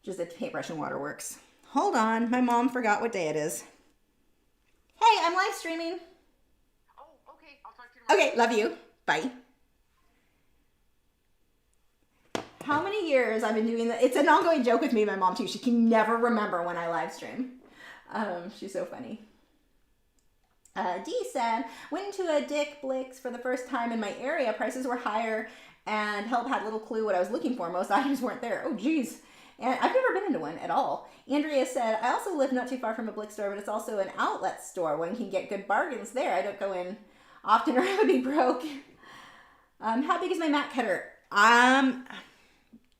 Just a paintbrush and water works. Hold on. My mom forgot what day it is. Hey, I'm live streaming. Oh, okay. I'll talk to you tomorrow. Okay, love you. Bye. How many years I've been doing that? It's an ongoing joke with me and my mom too. She can never remember when I live stream. She's so funny. Dee said, went to a Dick Blick's for the first time in my area. Prices were higher and help had little clue what I was looking for. Most items weren't there. Oh, geez. And I've never been into one at all. Andrea said, I also live not too far from a Blick store, but it's also an outlet store. One can get good bargains there. I don't go in often or I would be broke. How big is my mat cutter?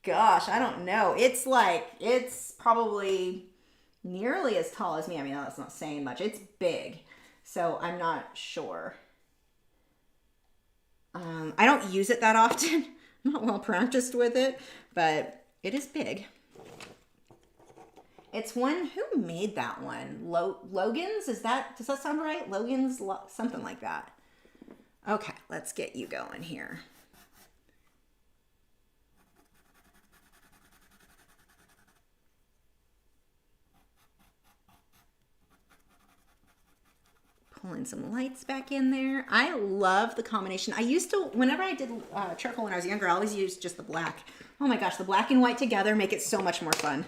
Gosh, I don't know. It's probably nearly as tall as me. I mean, that's not saying much. It's big. So I'm not sure. I don't use it that often. I'm not well practiced with it, but it is big. It's one, who made that one? Logan's? Does that sound right? Logan's, something like that. Okay, let's get you going here. Pulling some lights back in there. I love the combination. I used to, whenever I did charcoal when I was younger, I always used just the black. Oh my gosh, the black and white together make it so much more fun.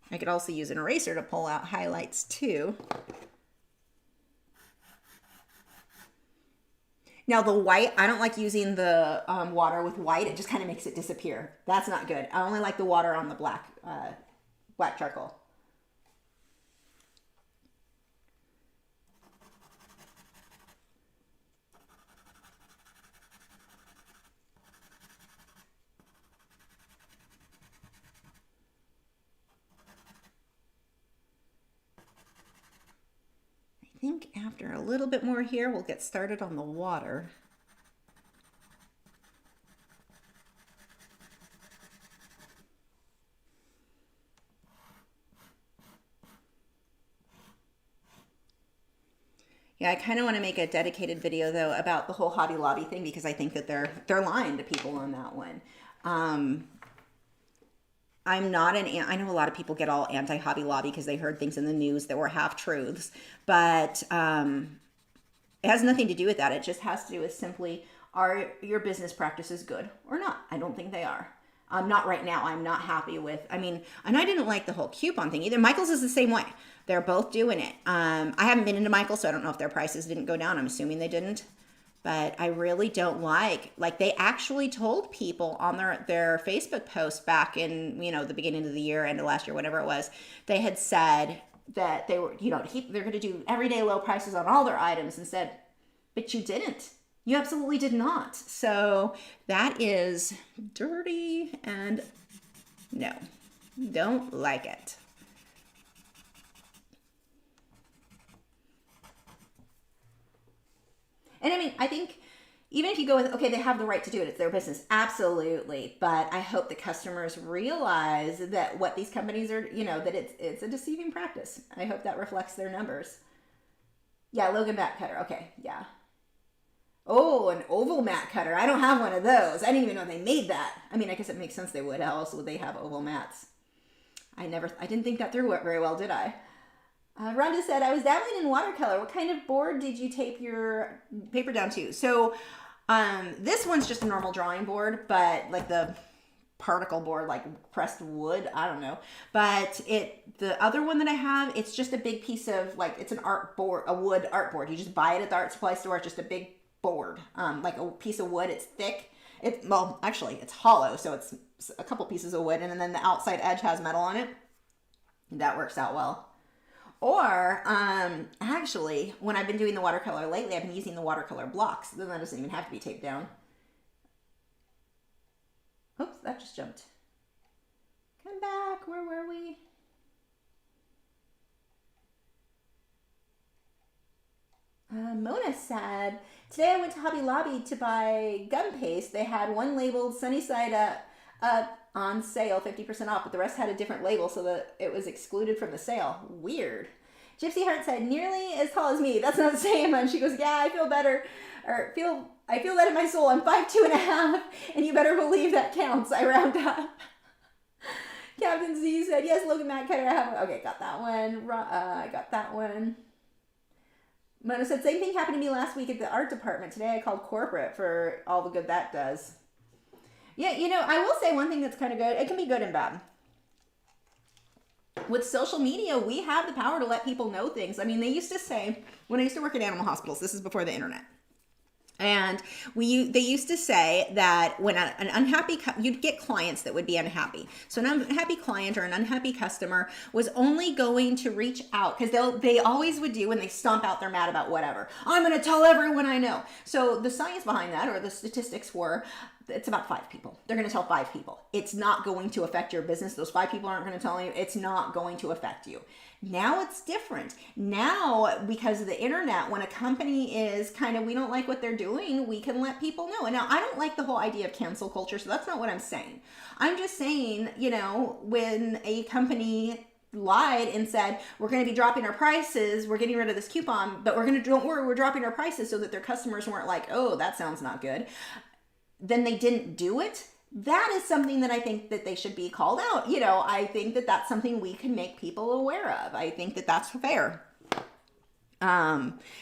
I could also use an eraser to pull out highlights too. Now the white, I don't like using the water with white. It just kind of makes it disappear. That's not good. I only like the water on the black charcoal. I think after a little bit more here, we'll get started on the water. Yeah, I kind of want to make a dedicated video though about the whole Hobby Lobby thing because I think that they're lying to people on that one. I'm not I know a lot of people get all anti-Hobby Lobby because they heard things in the news that were half-truths, but it has nothing to do with that. It just has to do with simply, are your business practices good or not? I don't think they are. Not right now. I'm not happy with, and I didn't like the whole coupon thing either. Michael's is the same way. They're both doing it. I haven't been into Michael's, so I don't know if their prices didn't go down. I'm assuming they didn't. But I really don't like they actually told people on their Facebook post back in, the beginning of the year, end of last year, whatever it was, they had said that they were, they're going to do everyday low prices on all their items and said, but you didn't. You absolutely did not. So that is dirty and no, don't like it. And I think even if you go with, okay, they have the right to do it, it's their business, absolutely. But I hope that customers realize that what these companies are, that it's a deceiving practice. I hope that reflects their numbers. Yeah, Logan mat cutter. Okay, yeah. Oh, an oval mat cutter. I don't have one of those. I didn't even know they made that. I guess it makes sense they would. How else would they have oval mats? I didn't think that through very well, did I? Rhonda said, I was dabbling in watercolor. What kind of board did you tape your paper down to? So this one's just a normal drawing board, but like the particle board, like pressed wood. I don't know. But the other one that I have, it's just a big piece of, like, it's an art board, a wood art board. You just buy it at the art supply store. It's just a big board, like a piece of wood. It's thick. Well, actually, it's hollow, so it's a couple pieces of wood, and then the outside edge has metal on it. That works out well. Or, actually, when I've been doing the watercolor lately, I've been using the watercolor blocks. Then that doesn't even have to be taped down. Oops, that just jumped. Come back. Where were we? Mona said, today I went to Hobby Lobby to buy gum paste. They had one labeled Sunny Side Up on sale, 50% off, but the rest had a different label so that it was excluded from the sale. Weird. Gypsy Heart said, nearly as tall as me. That's not saying much. She goes, yeah, I feel better. I feel that in my soul. I'm 5'2.5", and you better believe that counts. I round up. Captain Z said, yes, Logan Matt Cutter. I have. Okay, got that one. I got that one. Mona said, same thing happened to me last week at the art department. Today I called corporate for all the good that does. Yeah, I will say one thing that's kind of good. It can be good and bad. With social media, we have the power to let people know things. I mean, they used to say, when I used to work at animal hospitals, this is before the internet, and they used to say that when an unhappy, you'd get clients that would be unhappy. So an unhappy client or an unhappy customer was only going to reach out, because they always would do when they stomp out they're mad about whatever. I'm going to tell everyone I know. So the science behind that, or the statistics were, it's about 5 people. They're going to tell 5 people. It's not going to affect your business. Those 5 people aren't going to tell you. It's not going to affect you. Now it's different. Now, because of the internet, when a company is we don't like what they're doing, we can let people know. And now I don't like the whole idea of cancel culture, so that's not what I'm saying. I'm just saying, when a company lied and said, we're going to be dropping our prices, we're getting rid of this coupon, but don't worry, we're dropping our prices, so that their customers weren't like, oh, that sounds not good. Then they didn't do it. That is something that I think that they should be called out. I think that that's something we can make people aware of. I think that that's fair.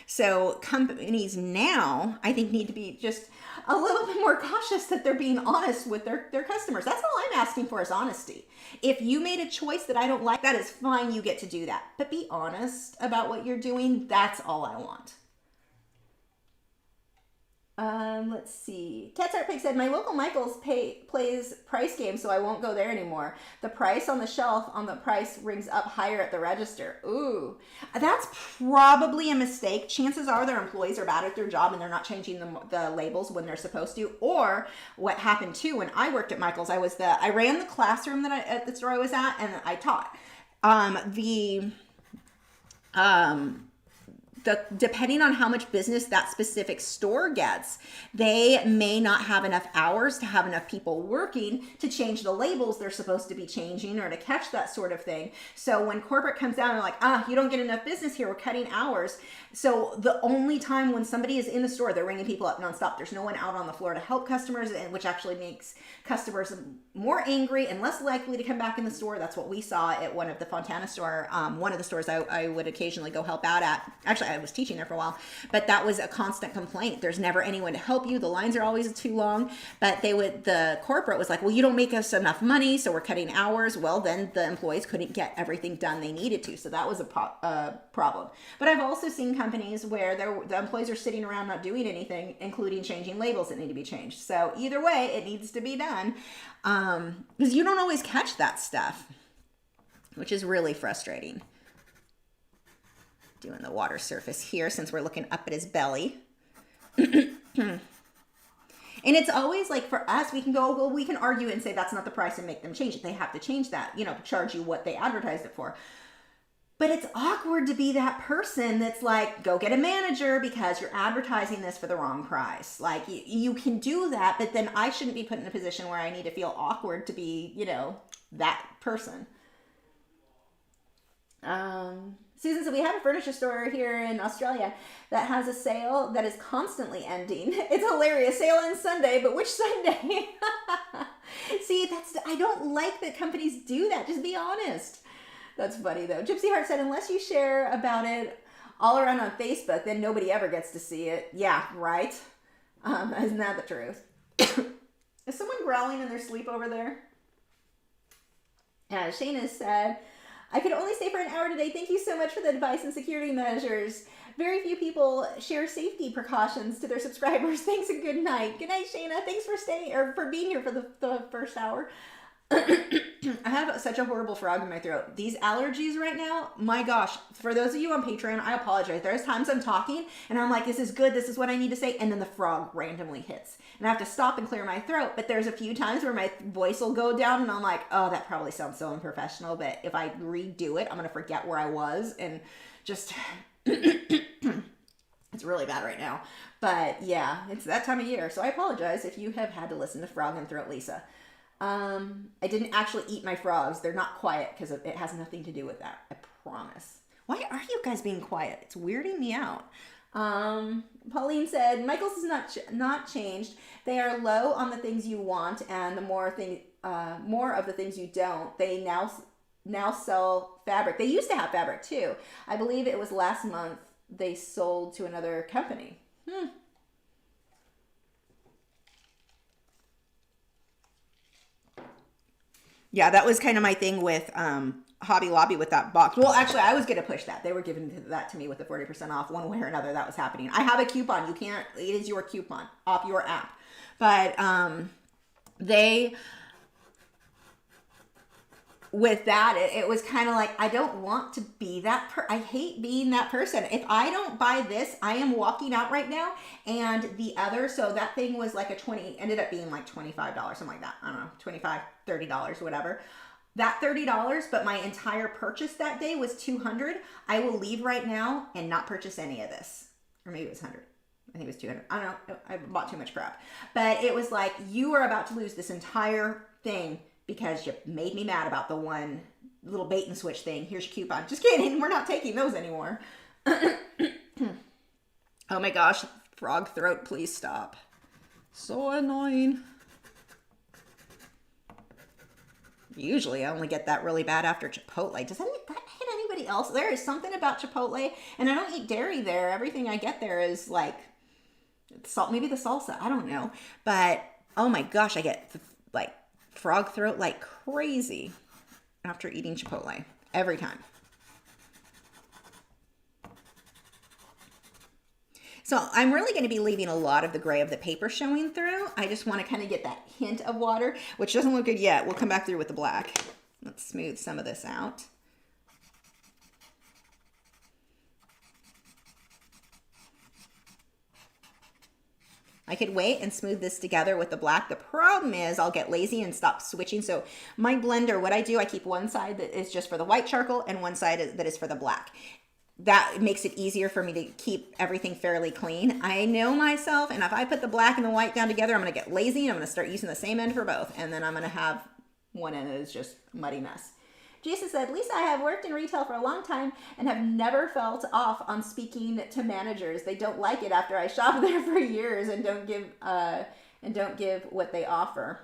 So companies now, I think, need to be just a little bit more cautious that they're being honest with their customers. That's all I'm asking for, is honesty. If you made a choice that I don't like, that is fine. You get to do that. But be honest about what you're doing. That's all I want. Let's see. Cat's Art Pig said, my local Michael's plays price games, so I won't go there anymore. The price on the shelf on the price rings up higher at the register. Ooh, that's probably a mistake. Chances are their employees are bad at their job and they're not changing the labels when they're supposed to. Or what happened too, when I worked at Michael's, I ran the classroom at the store I was at, and I taught. Depending on how much business that specific store gets, they may not have enough hours to have enough people working to change the labels they're supposed to be changing, or to catch that sort of thing. So when corporate comes down and like, you don't get enough business here, we're cutting hours. So the only time when somebody is in the store, they're ringing people up nonstop. There's no one out on the floor to help customers, and which actually makes customers more angry and less likely to come back in the store. That's what we saw at one of the Fontana store, one of the stores I would occasionally go help out at. Actually, I was teaching there for a while, but that was a constant complaint. There's never anyone to help you. The lines are always too long. But the corporate was like, well, you don't make us enough money, so we're cutting hours. Well, then the employees couldn't get everything done they needed to. So that was a problem. But I've also seen companies where the employees are sitting around not doing anything, including changing labels that need to be changed. So either way, it needs to be done, because you don't always catch that stuff, which is really frustrating. Doing the water surface here, since we're looking up at his belly. And it's always like, for us, we can go, well, we can argue and say that's not the price and make them change it. They have to change that, charge you what they advertised it for. But it's awkward to be that person that's like, go get a manager because you're advertising this for the wrong price. Like, you can do that, but then I shouldn't be put in a position where I need to feel awkward to be, that person. Susan said, we have a furniture store here in Australia that has a sale that is constantly ending. It's hilarious. Sale ends Sunday, but which Sunday? See, I don't like that companies do that. Just be honest. That's funny, though. Gypsy Heart said, unless you share about it all around on Facebook, then nobody ever gets to see it. Yeah, right? Isn't that the truth? Is someone growling in their sleep over there? Shayna said, I could only stay for an hour today. Thank you so much for the advice and security measures. Very few people share safety precautions to their subscribers. Thanks and good night. Good night, Shayna. Thanks for staying or for being here for the first hour. I have such a horrible frog in my throat. These allergies right now, my gosh. For those of you on Patreon, I apologize. There's times I'm talking and I'm like, this is good. This is what I need to say. And then the frog randomly hits. And I have to stop and clear my throat. But there's a few times where my voice will go down and I'm like, oh, that probably sounds so unprofessional. But if I redo it, I'm going to forget where I was and just... It's really bad right now. But yeah, it's that time of year. So I apologize if you have had to listen to Frog and Throat Lisa. I didn't actually eat my frogs. They're not quiet because it has nothing to do with that. I promise. Why are you guys being quiet? It's weirding me out. Pauline said, Michael's is not changed. They are low on the things you want, and the more of the things you don't. They now sell fabric. They used to have fabric too. I believe it was last month they sold to another company. Yeah, that was kind of my thing with Hobby Lobby with that box. Well, actually, I was going to push that. They were giving that to me with the 40% off one way or another. That was happening. I have a coupon. It is your coupon off your app. But with that, it was kind of like, I don't want to be that I hate being that person. If I don't buy this, I am walking out right now. And the other, so that thing was like ended up being like $25, something like that. I don't know, $25, $30, whatever. That $30, but my entire purchase that day was $200. I will leave right now and not purchase any of this. Or maybe it was $100. I think it was $200. I don't know. I bought too much crap. But it was like, you are about to lose this entire thing because you made me mad about the one little bait and switch thing. Here's your coupon. Just kidding. We're not taking those anymore. Oh my gosh. Frog throat, please stop. So annoying. Usually I only get that really bad after Chipotle. Does that hit anybody else? There is something about Chipotle, and I don't eat dairy there. Everything I get there is like salt, maybe the salsa. I don't know. But oh my gosh, I get like frog throat like crazy after eating Chipotle every time. So I'm really going to be leaving a lot of the gray of the paper showing through. I just want to kind of get that hint of water, which doesn't look good yet. We'll come back through with the black. Let's smooth some of this out. I could wait and smooth this together with the black. The problem is I'll get lazy and stop switching. So my blender, what I do, I keep one side that is just for the white charcoal and one side that is for the black. That makes it easier for me to keep everything fairly clean. I know myself, and if I put the black and the white down together, I'm going to get lazy and I'm going to start using the same end for both. And then I'm going to have one end that is just a muddy mess. Jason said, Lisa, I have worked in retail for a long time and have never felt off on speaking to managers. They don't like it after I shop there for years and don't give what they offer.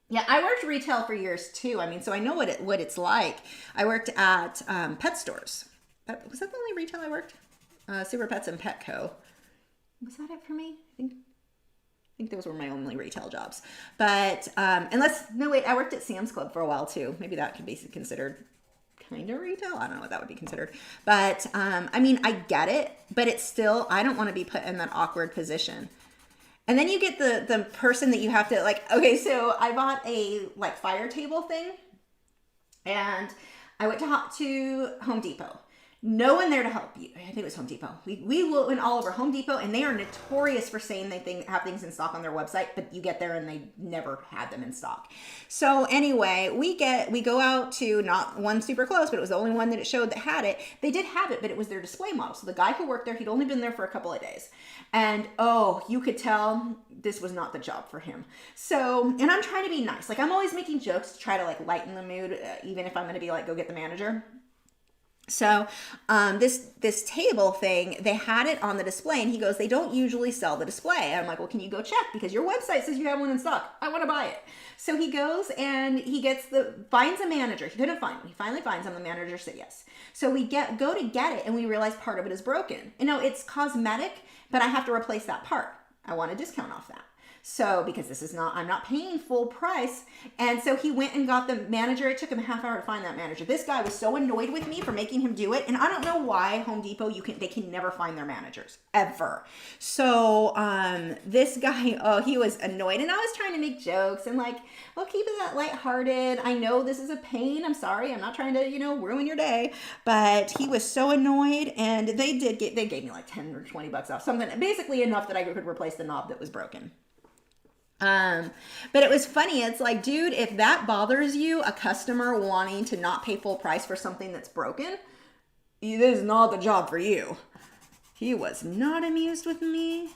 Yeah, I worked retail for years too. I mean, so I know what it's like. I worked at pet stores. Was that the only retail I worked? Super Pets and Petco. Was that it for me? I think those were my only retail jobs. But I worked at Sam's Club for a while too. Maybe that could be considered kind of retail. I don't know what that would be considered. But I mean, I get it, but it's still, I don't want to be put in that awkward position. And then you get the person that you have to okay, so I bought a fire table thing and I went to Home Depot. No one there to help you. I think it was Home Depot. We went all over Home Depot, and they are notorious for saying they have things in stock on their website, but you get there and they never had them in stock. So anyway, we go out to not one super close, but it was the only one that it showed that had it. They did have it, but it was their display model. So the guy who worked there, he'd only been there for a couple of days. And you could tell this was not the job for him. So, and I'm trying to be nice. I'm always making jokes to try to lighten the mood, even if I'm going to be go get the manager. So this table thing, they had it on the display, and he goes, they don't usually sell the display. And I'm like, well, can you go check? Because your website says you have one in stock. I want to buy it. So he goes and he finds a manager. He couldn't find one. He finally finds him. The manager said yes. So we go to get it, and we realize part of it is broken. It's cosmetic, but I have to replace that part. I want a discount off that. So, because this is not, I'm not paying full price. And so he went and got the manager. It took him a half hour to find that manager. This guy was so annoyed with me for making him do it. And I don't know why Home Depot, they can never find their managers ever. So, this guy, oh, he was annoyed, and I was trying to make jokes and like, well, keep it lighthearted. I know this is a pain. I'm sorry. I'm not trying to, ruin your day, but he was so annoyed, and they gave me like 10 or 20 bucks off, something basically enough that I could replace the knob that was broken. But it was funny. It's like, dude, if that bothers you, a customer wanting to not pay full price for something that's broken, this is not the job for you. He was not amused with me.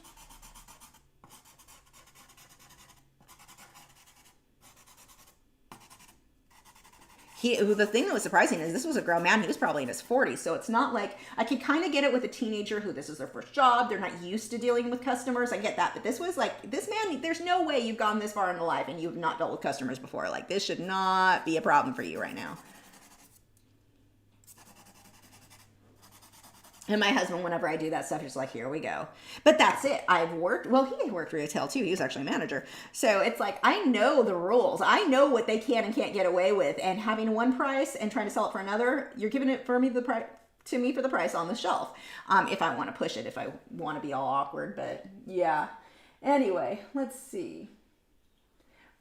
The thing that was surprising is this was a grown man. He was probably in his 40s. So it's not like, I could kind of get it with a teenager who this is their first job. They're not used to dealing with customers. I get that. But this was like, this man, there's no way you've gone this far into life and you've not dealt with customers before. Like, this should not be a problem for you right now. And my husband, whenever I do that stuff, he's like, here we go. But that's it. He worked retail too. He was actually a manager. So it's like, I know the rules. I know what they can and can't get away with. And having one price and trying to sell it for another, you're giving it for me to me for the price on the shelf. If I want to push it, if I want to be all awkward. But yeah. Anyway, let's see.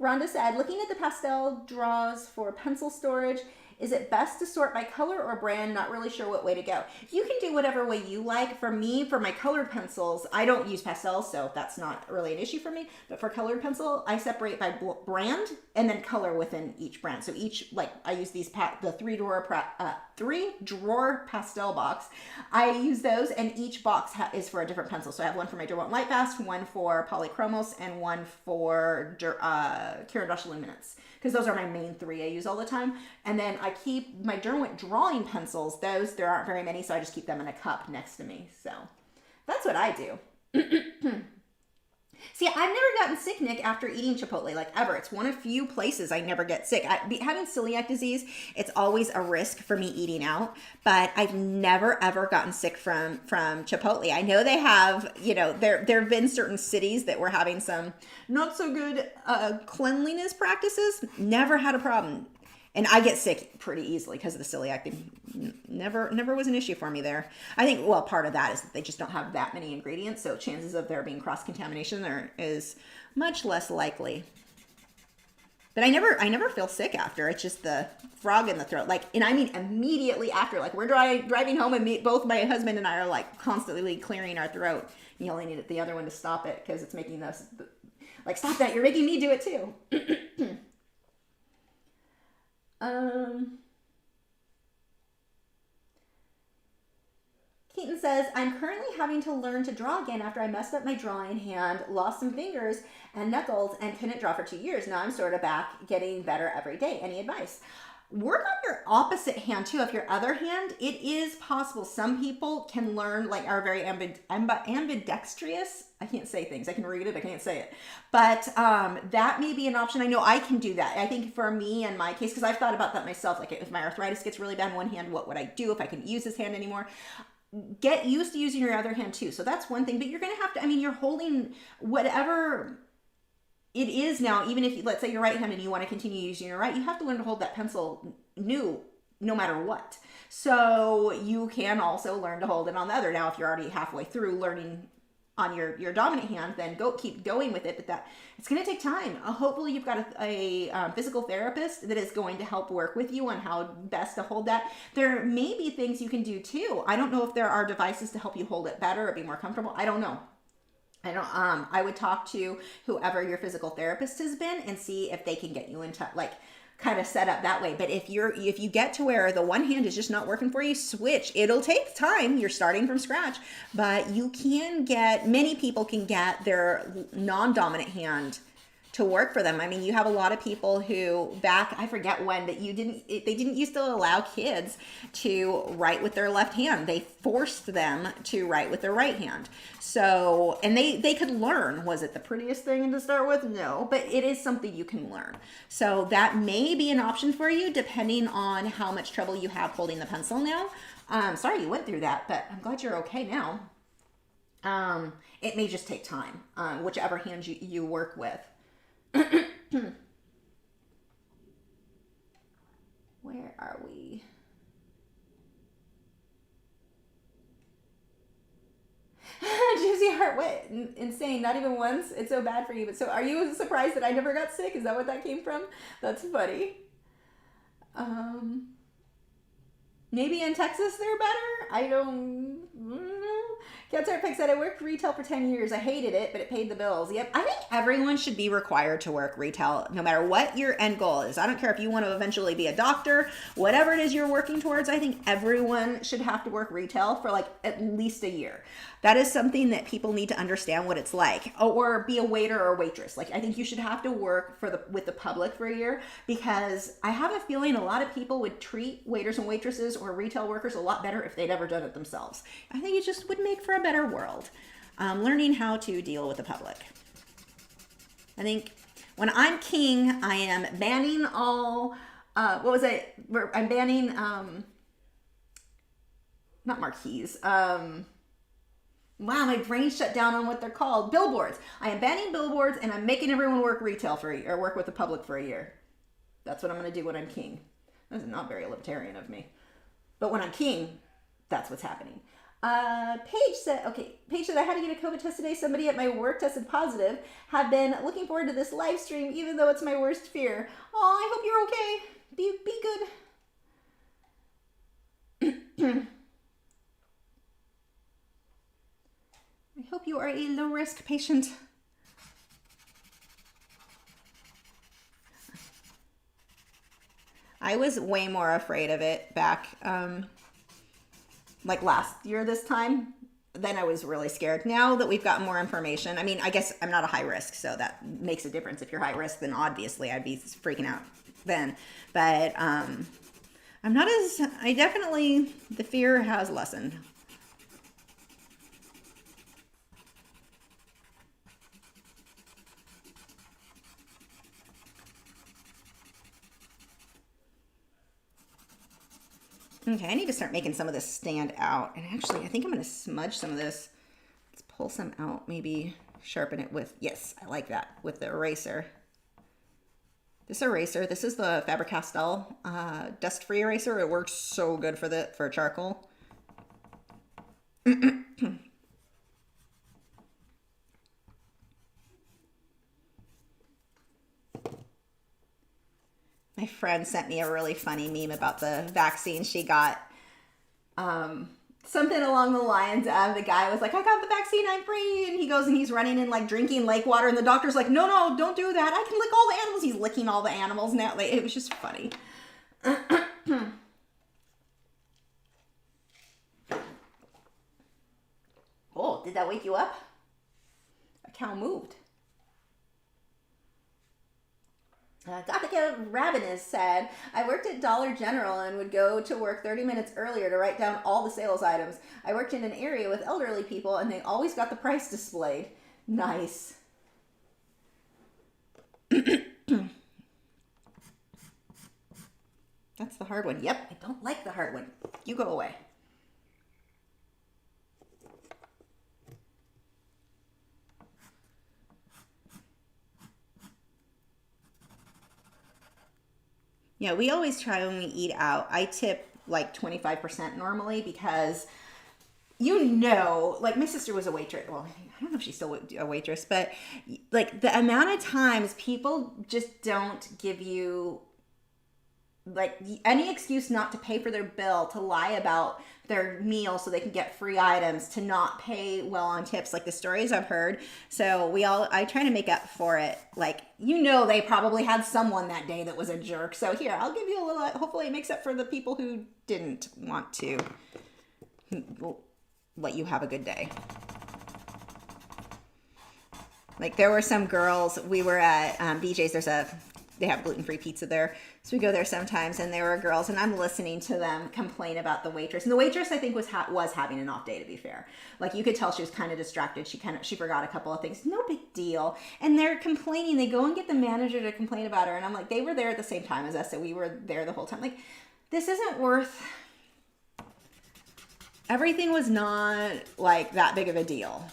Rhonda said, looking at the pastel draws for pencil storage, is it best to sort by color or brand? Not really sure what way to go. You can do whatever way you like. For me, for my colored pencils, I don't use pastels, so that's not really an issue for me. But for colored pencil, I separate by brand and then color within each brand. So I use these, the three drawer pastel box. I use those, and each box is for a different pencil. So I have one for my Derwent Lightfast, one for Polychromos, and one for Caran d'Ache Luminance, because those are my main three I use all the time. And then I keep my Derwent drawing pencils. There aren't very many, so I just keep them in a cup next to me. So that's what I do. See, I've never gotten sick, Nick, after eating Chipotle, like ever. It's one of few places I never get sick. Having celiac disease, it's always a risk for me eating out, but I've never, ever gotten sick from Chipotle. I know they have, there have been certain cities that were having some not so good cleanliness practices. Never had a problem. And I get sick pretty easily because of the celiac thing. Never was an issue for me there. I think, well, part of that is that they just don't have that many ingredients, so chances of there being cross-contamination there is much less likely. But I never feel sick after. It's just the frog in the throat. And I mean immediately after. We're driving home, and both my husband and I are constantly clearing our throat, yelling at the other one to stop it because it's making us stop that. You're making me do it too. Keaton says, I'm currently having to learn to draw again after I messed up my drawing hand, lost some fingers and knuckles, and couldn't draw for 2 years. Now I'm sort of back, getting better every day. Any advice? Work on your opposite hand too. If your other hand, it is possible. Some people can learn, are very ambidextrous. I can't say things. I can read it. I can't say it. But that may be an option. I know I can do that. I think for me, in my case, because I've thought about that myself, if my arthritis gets really bad in one hand, what would I do if I couldn't use this hand anymore? Get used to using your other hand too. So that's one thing. But you're going to have to, you're holding whatever it is now, even if, let's say, you're right-handed and you want to continue using your right, you have to learn to hold that pencil no matter what. So you can also learn to hold it on the other. Now, if you're already halfway through learning on your dominant hand, then keep going with it. But it's going to take time. Hopefully you've got a physical therapist that is going to help work with you on how best to hold that. There may be things you can do too. I don't know if there are devices to help you hold it better or be more comfortable. I don't know. I would talk to whoever your physical therapist has been and see if they can get you into kind of set up that way. But if you get to where the one hand is just not working for you, switch. It'll take time. You're starting from scratch, but many people can get their non-dominant hand to work for them. You have a lot of people who I forget when, but they didn't used to allow kids to write with their left hand. They forced them to write with their right hand. So, and they could learn. Was it the prettiest thing to start with? No, but it is something you can learn. So that may be an option for you depending on how much trouble you have holding the pencil now. Sorry you went through that, but I'm glad you're okay now. It may just take time, whichever hand you work with. Where are we? Juicy heart, what? Insane, not even once? It's so bad for you. But so are you surprised that I never got sick? Is that what that came from? That's funny. Maybe in Texas they're better? I don't know. Cancer Pick said, I worked retail for 10 years. I hated it, but it paid the bills. Yep. I think everyone should be required to work retail, no matter what your end goal is. I don't care if you want to eventually be a doctor, whatever it is you're working towards. I think everyone should have to work retail for like at least a year. That is something that people need to understand what it's like, or be a waiter or waitress. Like, I think you should have to work with the public for a year, because I have a feeling a lot of people would treat waiters and waitresses or retail workers a lot better if they'd ever done it themselves. I think it just would make for a better world. Learning how to deal with the public. I think when I'm king, I am banning all, what was it? I'm banning, not marquees, wow, my brain shut down on what they're called. Billboards. I am banning billboards, and I'm making everyone work retail for a year, or work with the public for a year. That's what I'm going to do when I'm king. This is not very libertarian of me. But when I'm king, that's what's happening. Paige said, I had to get a COVID test today. Somebody at my work tested positive. Have been looking forward to this live stream, even though it's my worst fear. Oh, I hope you're okay. Be good. I hope you are a low-risk patient. I was way more afraid of it back, like last year this time. Then I was really scared. Now that we've got more information, I mean, I guess I'm not a high risk, so that makes a difference. If you're high risk, then obviously I'd be freaking out then. But I'm not as, the fear has lessened. Okay, I need to start making some of this stand out. And actually, I think I'm going to smudge some of this. Let's pull some out, maybe sharpen it with, yes, I like that, with the eraser. This eraser, this is the Faber-Castell dust-free eraser. It works so good for charcoal. My friend sent me a really funny meme about the vaccine she got. Something along the lines of, the guy was like, I got the vaccine, I'm free. And he goes and he's running and like drinking lake water. And the doctor's like, no, don't do that. I can lick all the animals. He's licking all the animals now. Like, it was just funny. Oh, did that wake you up? A cow moved. Gothica Ravenous said, I worked at Dollar General and would go to work 30 minutes earlier to write down all the sales items. I worked in an area with elderly people and they always got the price displayed. Nice. That's the hard one. Yep, I don't like the hard one. You go away. Yeah, we always try when we eat out. I tip like 25% normally because, like my sister was a waitress. Well, I don't know if she's still a waitress, but like the amount of times people just don't give you like any excuse not to pay for their bill, to lie about their meal so they can get free items, to not pay well on tips, like the stories I've heard. So I try to make up for it. Like, they probably had someone that day that was a jerk. So here, I'll give you a little, hopefully it makes up for the people who didn't want to let you have a good day. Like there were some girls, we were at BJ's, they have gluten-free pizza there. So we go there sometimes, and there were girls, and I'm listening to them complain about the waitress. And the waitress, I think, was having an off day, to be fair. Like, you could tell she was kind of distracted. She forgot a couple of things. No big deal. And they're complaining. They go and get the manager to complain about her. And I'm like, they were there at the same time as us, so we were there the whole time. Like, this isn't worth everything was not like that big of a deal.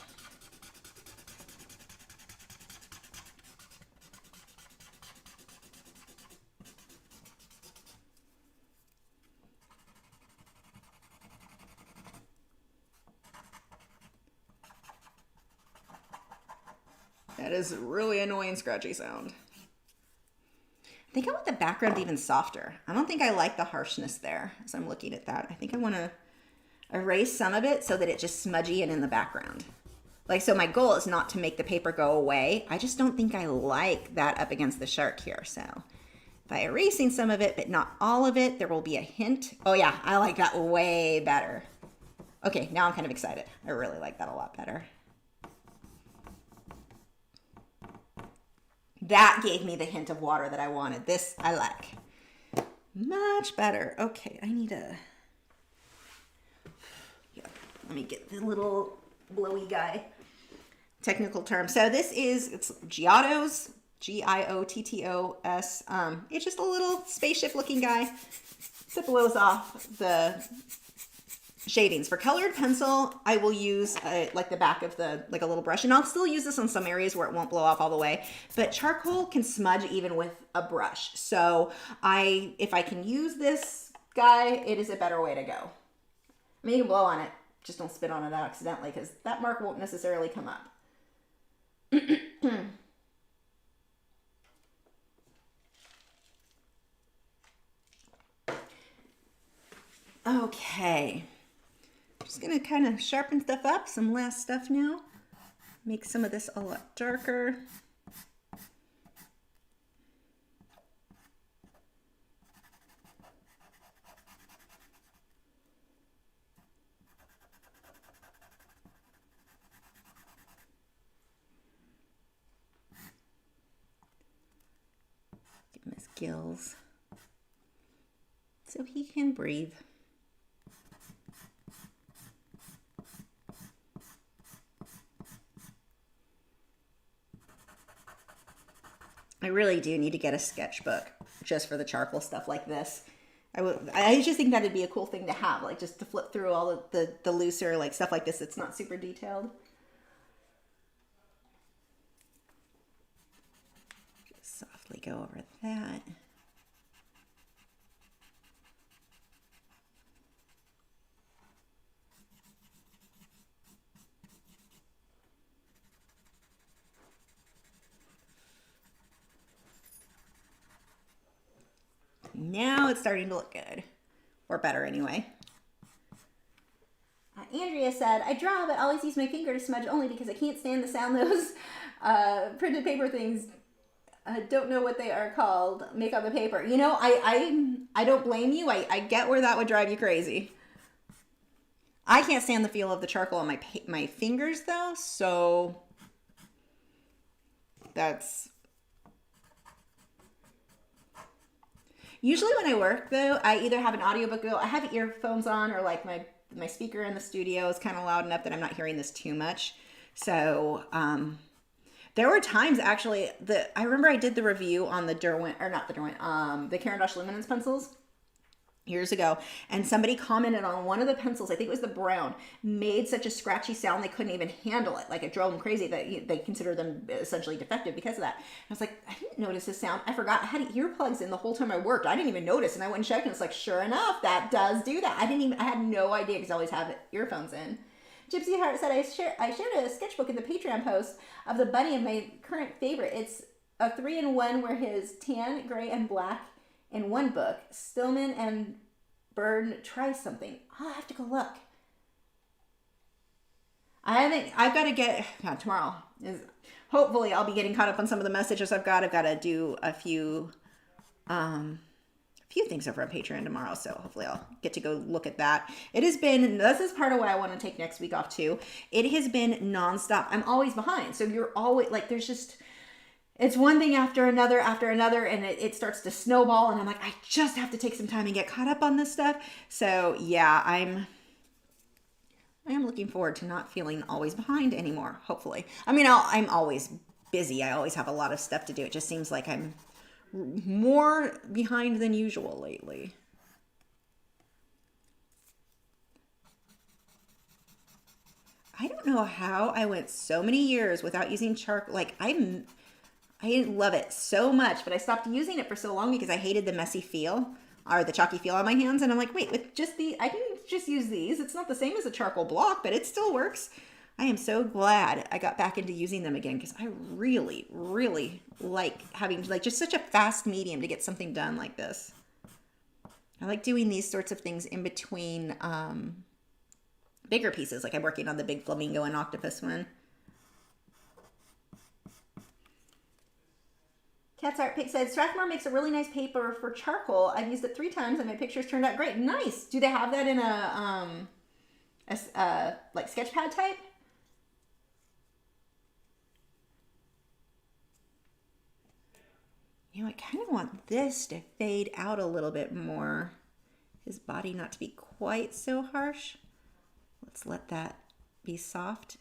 That is a really annoying scratchy sound. I think I want the background even softer. I don't think I like the harshness there as I'm looking at that. I think I want to erase some of it so that it's just smudgy and in the background. Like, so my goal is not to make the paper go away. I just don't think I like that up against the shark here. So by erasing some of it, but not all of it, there will be a hint. Oh yeah, I like that way better. Okay, now I'm kind of excited. I really like that a lot better. That gave me the hint of water that I wanted. This I like. Much better. Okay, I need a... Yeah, let me get the little blowy guy. Technical term. So this is, it's Giotto's, Giottos. It's just a little spaceship looking guy that blows off the shadings. For colored pencil, I will use like the back of the, like a little brush, and I'll still use this on some areas where it won't blow off all the way, but charcoal can smudge even with a brush. So if I can use this guy, it is a better way to go. I mean, you can blow on it, just don't spit on it accidentally, because that mark won't necessarily come up. Okay. Just gonna kind of sharpen stuff up, some last stuff now. Make some of this a lot darker. Give him his gills so he can breathe. I really do need to get a sketchbook just for the charcoal stuff like this. I just think that'd be a cool thing to have, like just to flip through all of the looser like stuff like this that's not super detailed. Just softly go over that. Now it's starting to look good, or better anyway. Andrea said, I draw, but always use my finger to smudge only because I can't stand the sound those printed paper things, don't know what they are called, make on the paper. You know, I don't blame you. I get where that would drive you crazy. I can't stand the feel of the charcoal on my fingers though, so that's... Usually when I work though, I either have an audiobook go, I have earphones on, or like my speaker in the studio is kind of loud enough that I'm not hearing this too much. So there were times actually that I remember I did the review on the Derwent, or not the Derwent, the Caran d'Ache Luminance pencils years ago, and somebody commented on one of the pencils, I think it was the brown, made such a scratchy sound they couldn't even handle it. Like it drove them crazy that they consider them essentially defective because of that. And I was like, I didn't notice this sound. I forgot I had earplugs in the whole time I worked. I didn't even notice, and I went and checked, and it's like, sure enough, that does do that. I had no idea because I always have earphones in. Gypsy Heart said, I shared a sketchbook in the Patreon post of the bunny of my current favorite. It's a 3-in-1 where his tan, gray, and black in one book. Stillman and Bird try something. I'll have to go look. I've got to get, tomorrow is, hopefully I'll be getting caught up on some of the messages I've got. I've got to do a few things over on Patreon tomorrow, so hopefully I'll get to go look at that. It has been, this is part of what I want to take next week off too. It has been nonstop. I'm always behind. So you're always, like, there's just, it's one thing after another, and it starts to snowball, and I'm like, I just have to take some time and get caught up on this stuff. So yeah, I am looking forward to not feeling always behind anymore, hopefully. I mean, I'm always busy. I always have a lot of stuff to do. It just seems like I'm more behind than usual lately. I don't know how I went so many years without using charcoal. Like I love it so much, but I stopped using it for so long because I hated the messy feel or the chalky feel on my hands. And I'm like, wait, with just I can just use these. It's not the same as a charcoal block, but it still works. I am so glad I got back into using them again because I really, really like having like just such a fast medium to get something done like this. I like doing these sorts of things in between bigger pieces. Like I'm working on the big flamingo and octopus one. Cat's Art Pick said, Strathmore makes a really nice paper for charcoal. I've used it 3 times and my pictures turned out great. Nice. Do they have that in a like sketch pad type? You know, I kind of want this to fade out a little bit more. His body not to be quite so harsh. Let's let that be soft.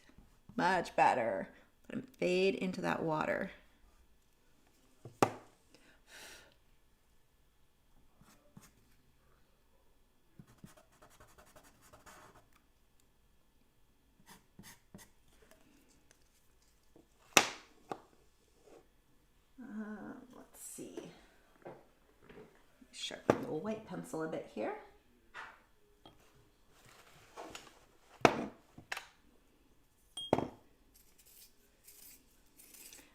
Much better. Let him fade into that water. Let's see. Sharpen the little white pencil a bit here.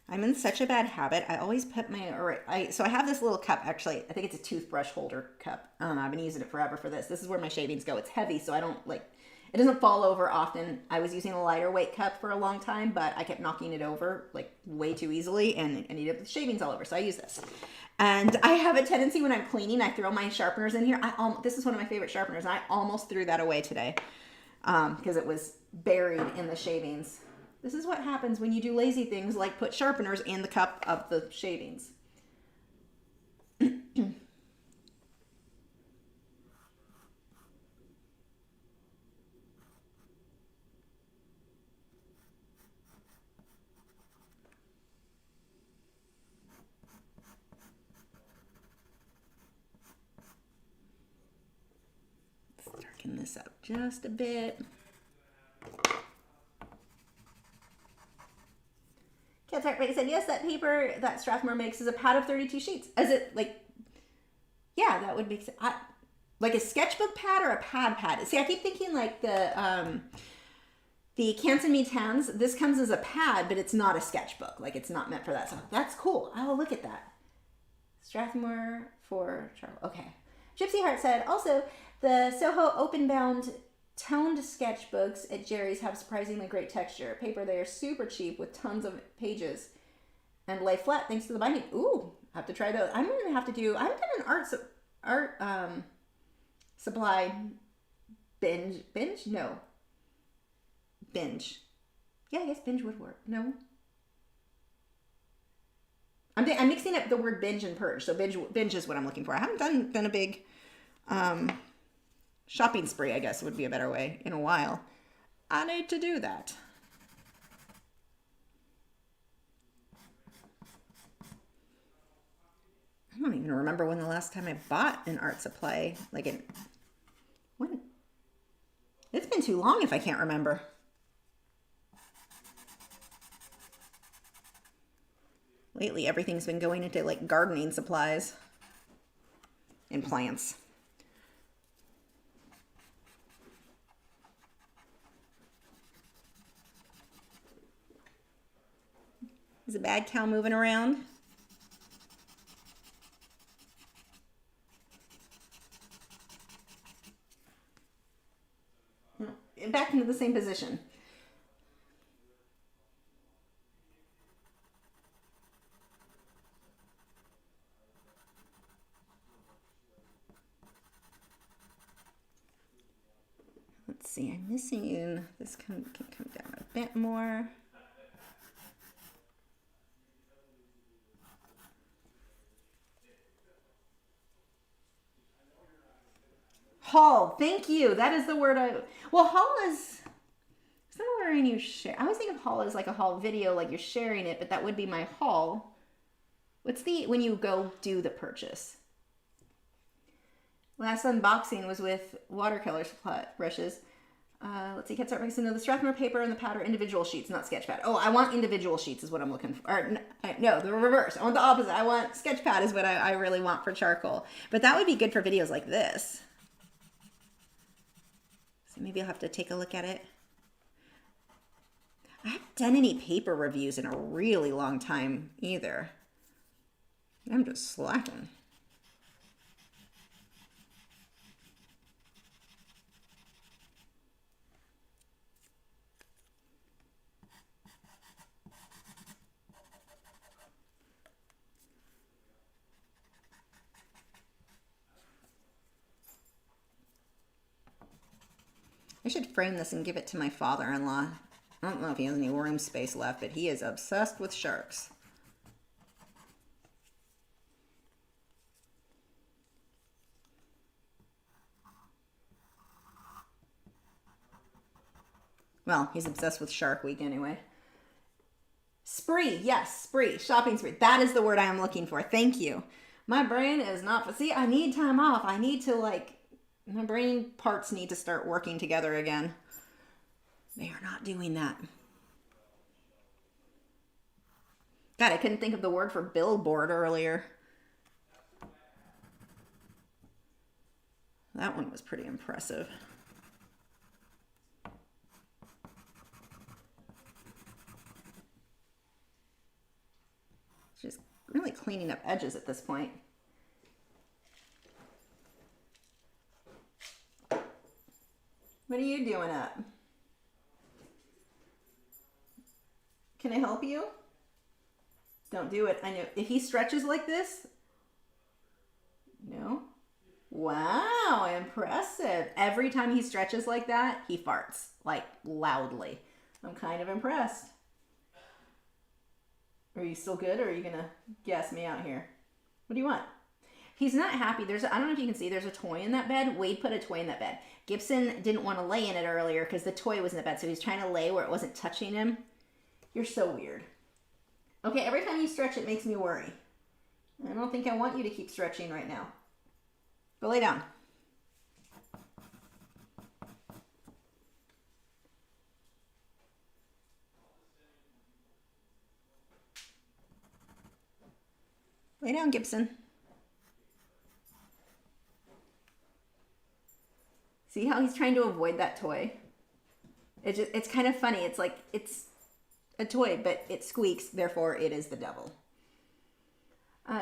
I'm in such a bad habit. I always put so I have this little cup, actually. I think it's a toothbrush holder cup. I've been using it forever for this. This is where my shavings go. It's heavy, so I don't it doesn't fall over often. I was using a lighter weight cup for a long time, but I kept knocking it over like way too easily and I needed shavings all over. So I use this. And I have a tendency when I'm cleaning, I throw my sharpeners in here. This is one of my favorite sharpeners. And I almost threw that away today because it was buried in the shavings. This is what happens when you do lazy things like put sharpeners in the cup of the shavings. Let's darken this up just a bit. Cat's Art Pick said, yes, that paper that Strathmore makes is a pad of 32 sheets. Is it like, yeah, that would make sense. Like a sketchbook pad or a pad? See, I keep thinking like the Canson Tans, this comes as a pad, but it's not a sketchbook. Like it's not meant for that. So that's cool. I will look at that. Strathmore for Charles. Okay. Gypsy Heart said, also, the Soho open-bound toned sketchbooks at Jerry's have surprisingly great texture. Paper, they are super cheap with tons of pages and lay flat thanks to the binding. Ooh, I have to try those. I'm going to have to do, I've got an art supply binge. No. Binge. Yeah, I guess binge would work. No. I'm mixing up the word binge and purge. So binge is what I'm looking for. I haven't done a big shopping spree, I guess would be a better way, in a while. I need to do that. I don't even remember when the last time I bought an art supply. When? It's been too long if I can't remember. Lately, everything's been going into like gardening supplies and plants. Is a bad cow moving around? Back into the same position. Let's see, I'm missing, this can come down a bit more. Haul, thank you. That is the word haul is somewhere in you share. I always think of haul as like a haul video, like you're sharing it, but that would be my haul. What's when you go do the purchase? Last unboxing was with watercolor brushes. Let's see, Cat makes into the Strathmore paper and the powder individual sheets, not sketch pad. Oh, I want individual sheets is what I'm looking for. Or, no, the reverse. I want the opposite. I want sketch pad is what I really want for charcoal. But that would be good for videos like this. So maybe I'll have to take a look at it. I haven't done any paper reviews in a really long time either. I'm just slacking. I should frame this and give it to my father-in-law. I don't know if he has any room space left, but he is obsessed with sharks. Well, he's obsessed with Shark Week anyway. Spree, yes, spree, shopping spree. That is the word I am looking for. Thank you. My brain is not, see, I need time off. I need to my brain parts need to start working together again. They are not doing that. God, I couldn't think of the word for billboard earlier. That one was pretty impressive. Just really cleaning up edges at this point. What are you doing up? Can I help you? Don't do it. I know. If he stretches like this, no. Wow, impressive. Every time he stretches like that, he farts, like loudly. I'm kind of impressed. Are you still good, or are you gonna gas me out here? What do you want? He's not happy. I don't know if you can see, there's a toy in that bed. Wade put a toy in that bed. Gibson didn't want to lay in it earlier because the toy was in the bed, so he's trying to lay where it wasn't touching him. You're so weird. Okay, every time you stretch, it makes me worry. I don't think I want you to keep stretching right now. Go lay down. Lay down, Gibson. See how he's trying to avoid that toy? It's kind of funny. It's like, it's a toy, but it squeaks, therefore it is the devil.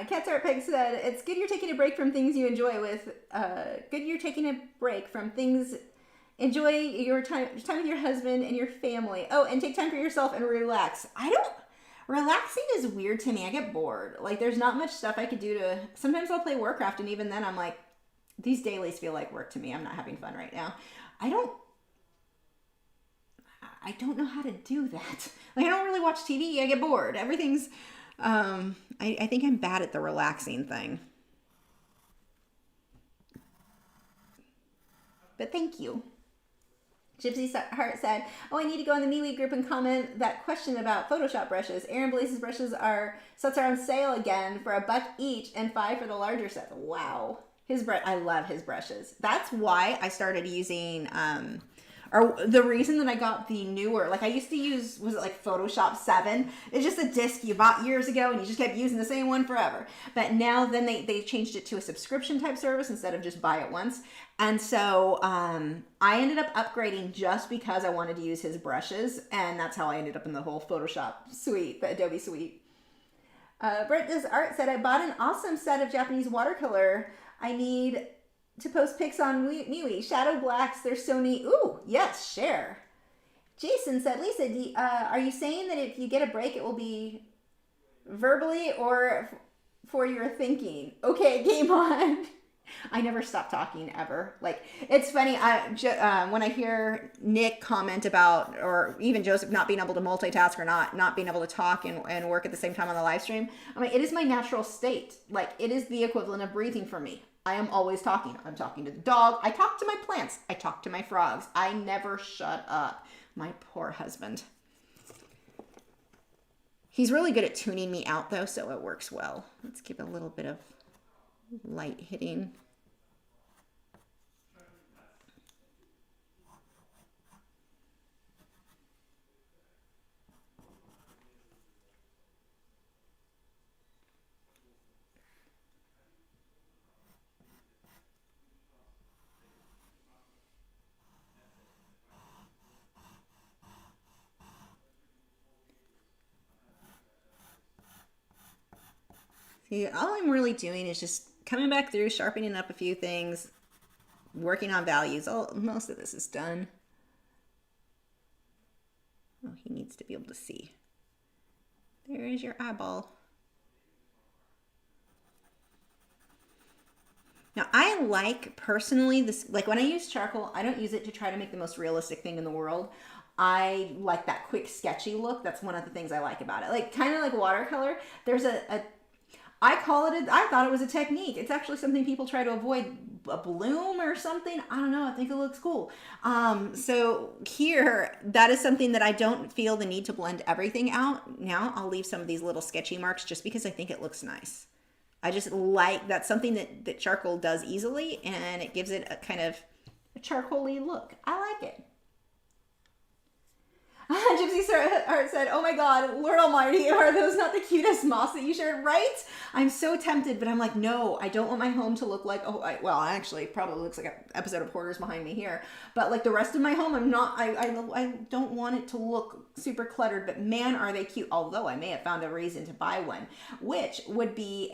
Cat's Art Peg said, it's good you're taking a break from things you enjoy enjoy your time with your husband and your family. Oh, and take time for yourself and relax. Relaxing is weird to me. I get bored. Like, there's not much stuff I could do sometimes I'll play Warcraft, and even then I'm like, these dailies feel like work to me. I'm not having fun right now. I don't know how to do that. Like, I don't really watch TV. I get bored. Everything's, I think I'm bad at the relaxing thing. But thank you. Gypsy Heart said, oh, I need to go in the MeWe group and comment that question about Photoshop brushes. Aaron Blaze's sets are on sale again for $1 each and $5 for the larger set. Wow. I love his brushes. That's why I started using, or the reason that I got the newer, like I used to use, was it like Photoshop 7? It's just a disc you bought years ago and you just kept using the same one forever. But now then they changed it to a subscription type service instead of just buy it once. And so I ended up upgrading just because I wanted to use his brushes. And that's how I ended up in the whole Photoshop suite, the Adobe suite. Brett Does Art said, I bought an awesome set of Japanese watercolor. I need to post pics on MeWe. Shadow blacks, they're so neat. Ooh, yes, share. Jason said, Lisa, are you saying that if you get a break, it will be verbally or for your thinking? Okay, game on. I never stop talking ever. Like, it's funny. When I hear Nick comment about, or even Joseph not being able to multitask or not being able to talk and work at the same time on the live stream, I mean, it is my natural state. Like, it is the equivalent of breathing for me. I am always talking. I'm talking to the dog. I talk to my plants. I talk to my frogs. I never shut up. My poor husband. He's really good at tuning me out, though, so it works well. Let's give a little bit of light hitting. See, all I'm really doing is just coming back through, sharpening up a few things, working on values. Most of this is done. Oh, he needs to be able to see. There is your eyeball. Now, I like personally this, like when I use charcoal, I don't use it to try to make the most realistic thing in the world. I like that quick sketchy look. That's one of the things I like about it. Like kind of like watercolor. There's I thought it was a technique. It's actually something people try to avoid, a bloom or something. I don't know. I think it looks cool. So here, that is something that I don't feel the need to blend everything out. Now I'll leave some of these little sketchy marks just because I think it looks nice. I just like, that's something that charcoal does easily, and it gives it a kind of a charcoal-y look. I like it. Gypsy Heart said, oh my God, Lord Almighty, are those not the cutest moths that you shared, right? I'm so tempted, but I'm like, no, I don't want my home to look like, well, actually, it probably looks like an episode of Hoarders behind me here. But like the rest of my home, I don't want it to look super cluttered, but man, are they cute. Although I may have found a reason to buy one, which would be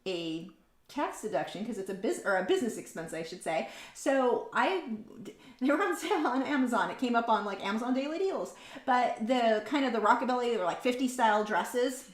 a tax deduction because it's a business expense, I should say. So they were on sale on Amazon. It came up on like Amazon Daily Deals. But the kind of the rockabilly, they were like 50 style dresses.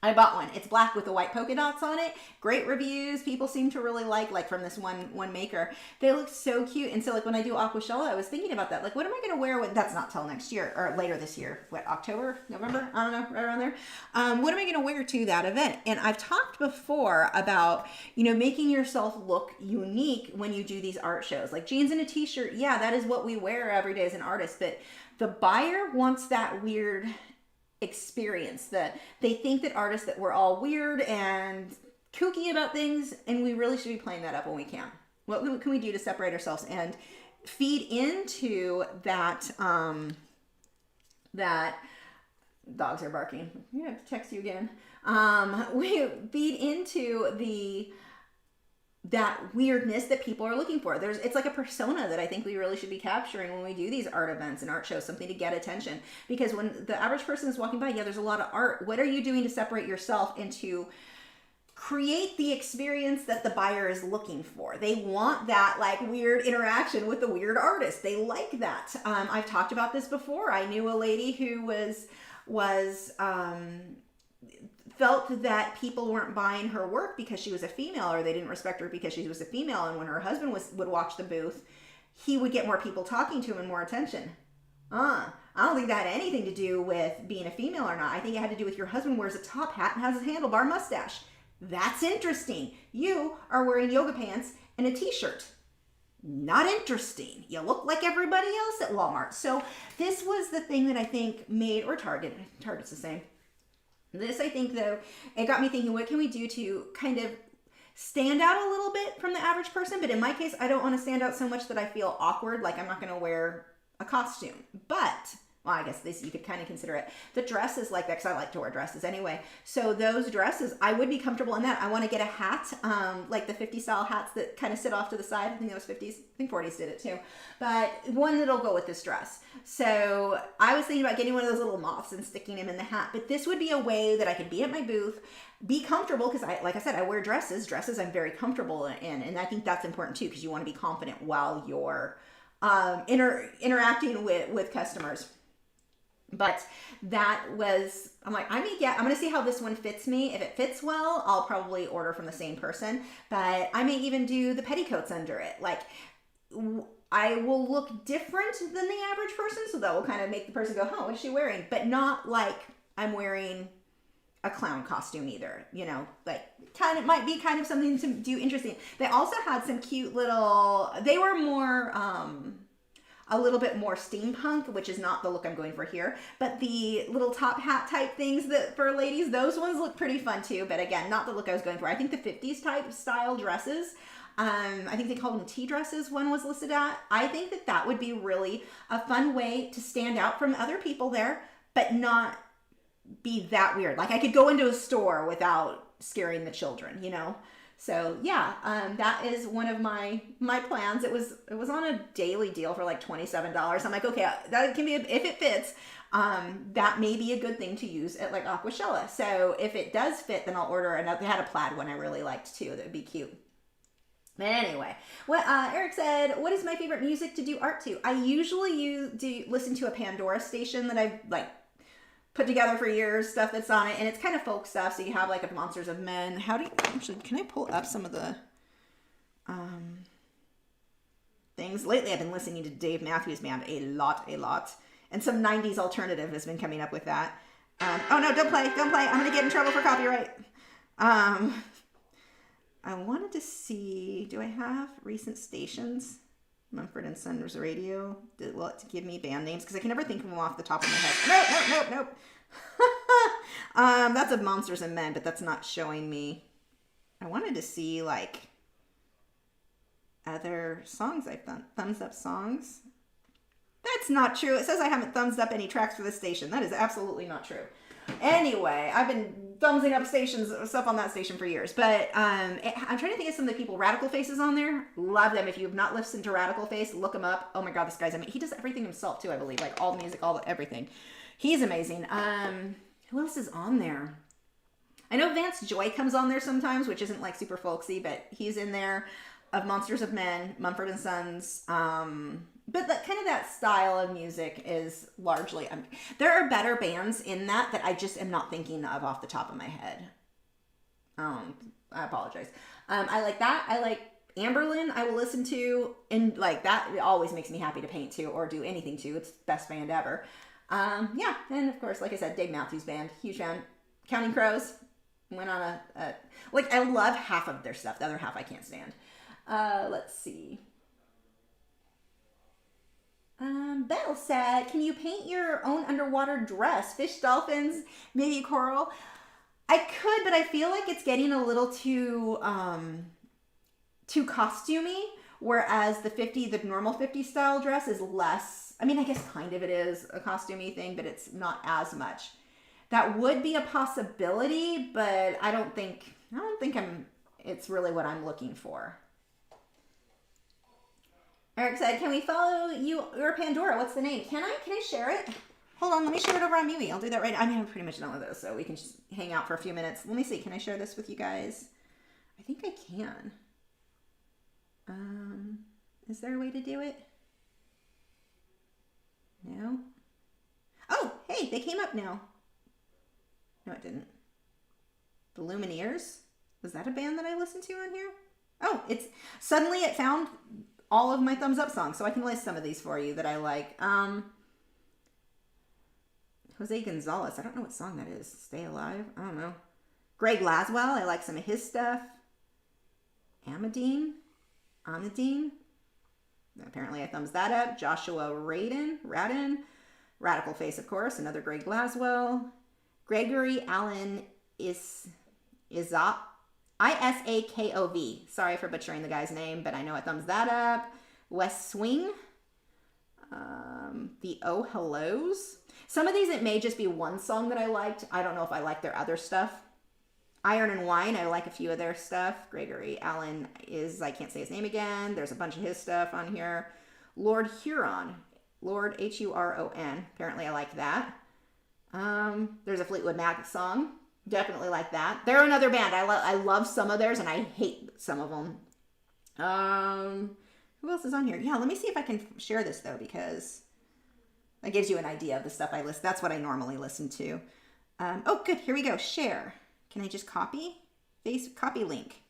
I bought one. It's black with the white polka dots on it. Great reviews. People seem to really like from this one maker. They look so cute. And so like when I do Aquashella, I was thinking about that. Like, what am I going to wear with, that's not till next year or later this year. What, October, November? I don't know, right around there. What am I going to wear to that event? And I've talked before about, making yourself look unique when you do these art shows. Like jeans and a t-shirt. Yeah, that is what we wear every day as an artist. But the buyer wants that weird experience, that they think that artists, that we're all weird and kooky about things, and we really should be playing that up when we can. What can we do to separate ourselves and feed into that that dogs are barking. I'm gonna have to text you again. We feed into that weirdness that people are looking for. It's like a persona that I think we really should be capturing when we do these art events and art shows, something to get attention. Because when the average person is walking by, yeah, there's a lot of art. What are you doing to separate yourself and to create the experience that the buyer is looking for? They want that like weird interaction with the weird artist. They like that. I've talked about this before. I knew a lady who felt that people weren't buying her work because she was a female, or they didn't respect her because she was a female. And when her husband would watch the booth, he would get more people talking to him and more attention. I don't think that had anything to do with being a female or not. I think it had to do with your husband wears a top hat and has a handlebar mustache. That's interesting. You are wearing yoga pants and a t-shirt. Not interesting. You look like everybody else at Walmart. So this was the thing that I think made, or Target's the same. This, I think, though, it got me thinking, what can we do to kind of stand out a little bit from the average person? But in my case, I don't want to stand out so much that I feel awkward, like I'm not going to wear a costume. But, well, I guess this, you could kind of consider it. The dress is like that, because I like to wear dresses anyway. So those dresses, I would be comfortable in that. I want to get a hat, like the 50 style hats that kind of sit off to the side. I think that was 50s. I think 40s did it too. But one that'll go with this dress. So I was thinking about getting one of those little moths and sticking them in the hat. But this would be a way that I could be at my booth, be comfortable, because like I said, I wear dresses. Dresses I'm very comfortable in. And I think that's important too, because you want to be confident while you're interacting with customers. But that was, I'm like, I'm going to see how this one fits me. If it fits well, I'll probably order from the same person. But I may even do the petticoats under it. Like, I will look different than the average person, so that will kind of make the person go, oh, what is she wearing? But not like I'm wearing a clown costume either, like might be kind of something to do interesting. They also had some cute they were more, a little bit more steampunk, which is not the look I'm going for here, but the little top hat type things that for ladies, those ones look pretty fun too. But again, not the look I was going for. I think the 50s type style dresses, I think they called them tea dresses, one was listed at. I think that would be really a fun way to stand out from other people there, but not be that weird. Like I could go into a store without scaring the children, So yeah, that is one of my plans. It was on a daily deal for like $27. I'm like, okay, that can be if it fits. That may be a good thing to use at like Aquashella. So if it does fit, then I'll order another. They had a plaid one I really liked too. That would be cute. But anyway, what Eric said, what is my favorite music to do art to? I usually listen to a Pandora station that I've like put together for years, stuff that's on it, and it's kind of folk stuff. So you have like a Monsters of Men. How do you actually? Can I pull up some of the things? Lately, I've been listening to Dave Matthews Band a lot, and some '90s alternative has been coming up with that. Oh no! Don't play! I'm gonna get in trouble for copyright. I wanted to see. Do I have recent stations? Mumford and Sons Radio. Will it give me band names? Because I can never think of them off the top of my head. Nope. That's of Monsters and Men, but that's not showing me. I wanted to see like other songs I've done. Thumbs up songs. That's not true. It says I haven't thumbs up any tracks for this station. That is absolutely not true. Anyway, I've been thumbsing up stuff on that station for years. But I'm trying to think of some of the people. Radical Face is on there. Love them. If you have not listened to Radical Face, look him up. Oh my God, this guy's amazing. He does everything himself too, I believe. Like all the music, everything. He's amazing. Who else is on there? I know Vance Joy comes on there sometimes, which isn't like super folksy, but he's in there. Of Monsters of Men, Mumford and Sons. But that style of music is largely. There are better bands in that I just am not thinking of off the top of my head. I apologize. I like that. I like Amberlin. I will listen to, and like that it always makes me happy to paint to or do anything to. It's the best band ever. Yeah, and of course, like I said, Dave Matthews Band, huge fan. Counting Crows. Went on a like I love half of their stuff. The other half I can't stand. Let's see. Belle said, can you paint your own underwater dress? Fish, dolphins, maybe coral? I could, but I feel like it's getting a little too costumey, whereas the normal 50 style dress is less. I mean, I guess kind of it is a costumey thing, but it's not as much. That would be a possibility, but I don't think it's really what I'm looking for. Eric said, can we follow your Pandora? What's the name? Can I share it? Hold on, let me share it over on MeWe. I'll do that right now. I mean, I'm pretty much done with this, so we can just hang out for a few minutes. Let me see. Can I share this with you guys? I think I can. Is there a way to do it? No? Oh, hey, they came up now. No, it didn't. The Lumineers? Was that a band that I listened to on here? Oh, suddenly it found all of my thumbs up songs, so I can list some of these for you that I like. Jose Gonzalez, I don't know what song that is. Stay Alive? I don't know. Greg Laswell, I like some of his stuff. Amadine. Apparently I thumbs that up. Joshua Radin. Radical Face, of course, another Greg Laswell. Gregory Allen Isakov. Sorry for butchering the guy's name, but I know it thumbs that up. West Swing. The Oh Hellos. Some of these, it may just be one song that I liked. I don't know if I like their other stuff. Iron and Wine, I like a few of their stuff. Gregory Allen I can't say his name again. There's a bunch of his stuff on here. Lord Huron. Lord Huron. Apparently I like that. There's a Fleetwood Mac song. Definitely like that. They're another band. I love some of theirs and I hate some of them. Who else is on here? Yeah, let me see if I can share this though, because that gives you an idea of the stuff I list. That's what I normally listen to. Oh, good. Here we go. Share. Can I just copy? Copy link.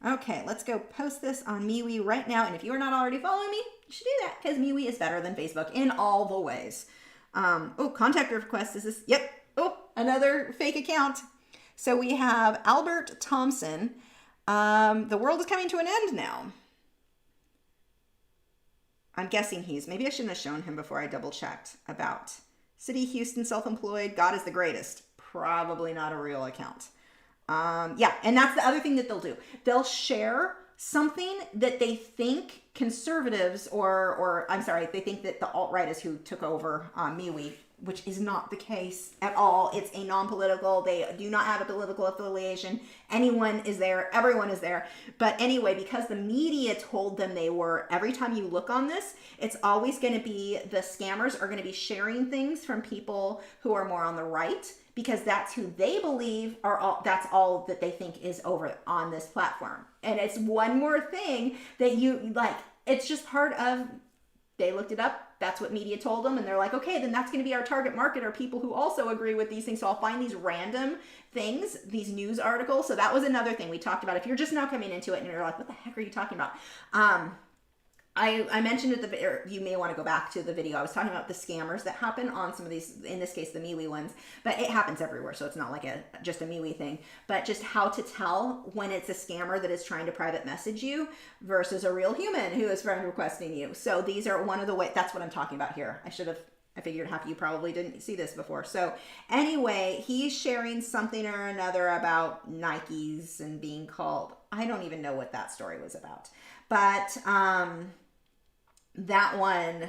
Okay, let's go post this on MeWe right now. And if you are not already following me, you should do that because MeWe is better than Facebook in all the ways. Oh, contact request. Is this? Yep. Oh, another fake account. So we have Albert Thompson. The world is coming to an end now. I'm guessing maybe I shouldn't have shown him before I double checked about City, Houston, self-employed. God is the greatest. Probably not a real account. Yeah, and that's the other thing that they'll do. They'll share something that they think conservatives they think that the alt-right is who took over MeWe which is not the case at all. It's a non-political. They do not have a political affiliation. Anyone is there. Everyone is there. But anyway, because the media told them they were, every time you look on this, it's always going to be the scammers are going to be sharing things from people who are more on the right, because that's who they believe are all, that's all that they think is over on this platform. And it's one more thing that you like, it's just part of, they looked it up. That's what media told them. And they're like, okay, then that's going to be our target market, are people who also agree with these things. So I'll find these random things, these news articles. So that was another thing we talked about. If you're just now coming into it and you're like, what the heck are you talking about? I mentioned at the, or you may want to go back to the video. I was talking about the scammers that happen on some of these, in this case, the MeWe ones, but it happens everywhere. So it's not like just a MeWe thing, but just how to tell when it's a scammer that is trying to private message you versus a real human who is friend requesting you. So these are one of the ways, that's what I'm talking about here. I figured half of you probably didn't see this before. So anyway, he's sharing something or another about Nikes and being called, I don't even know what that story was about, but, that one,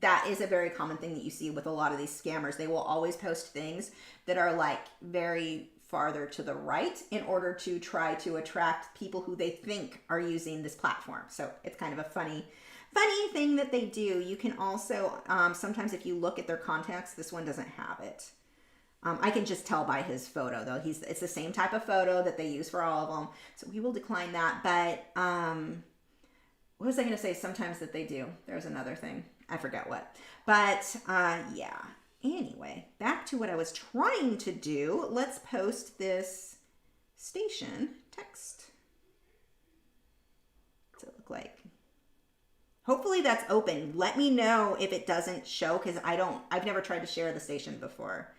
that is a very common thing that you see with a lot of these scammers. They will always post things that are like very farther to the right in order to try to attract people who they think are using this platform. So it's kind of a funny thing that they do. You can also, sometimes if you look at their contacts, this one doesn't have it. I can just tell by his photo though. It's the same type of photo that they use for all of them. So we will decline that. But, what was I going to say? Sometimes that they do. There's another thing. I forget what. But yeah. Anyway, back to what I was trying to do. Let's post this station text. What's it look like? Hopefully that's open. Let me know if it doesn't show, because I've never tried to share the station before.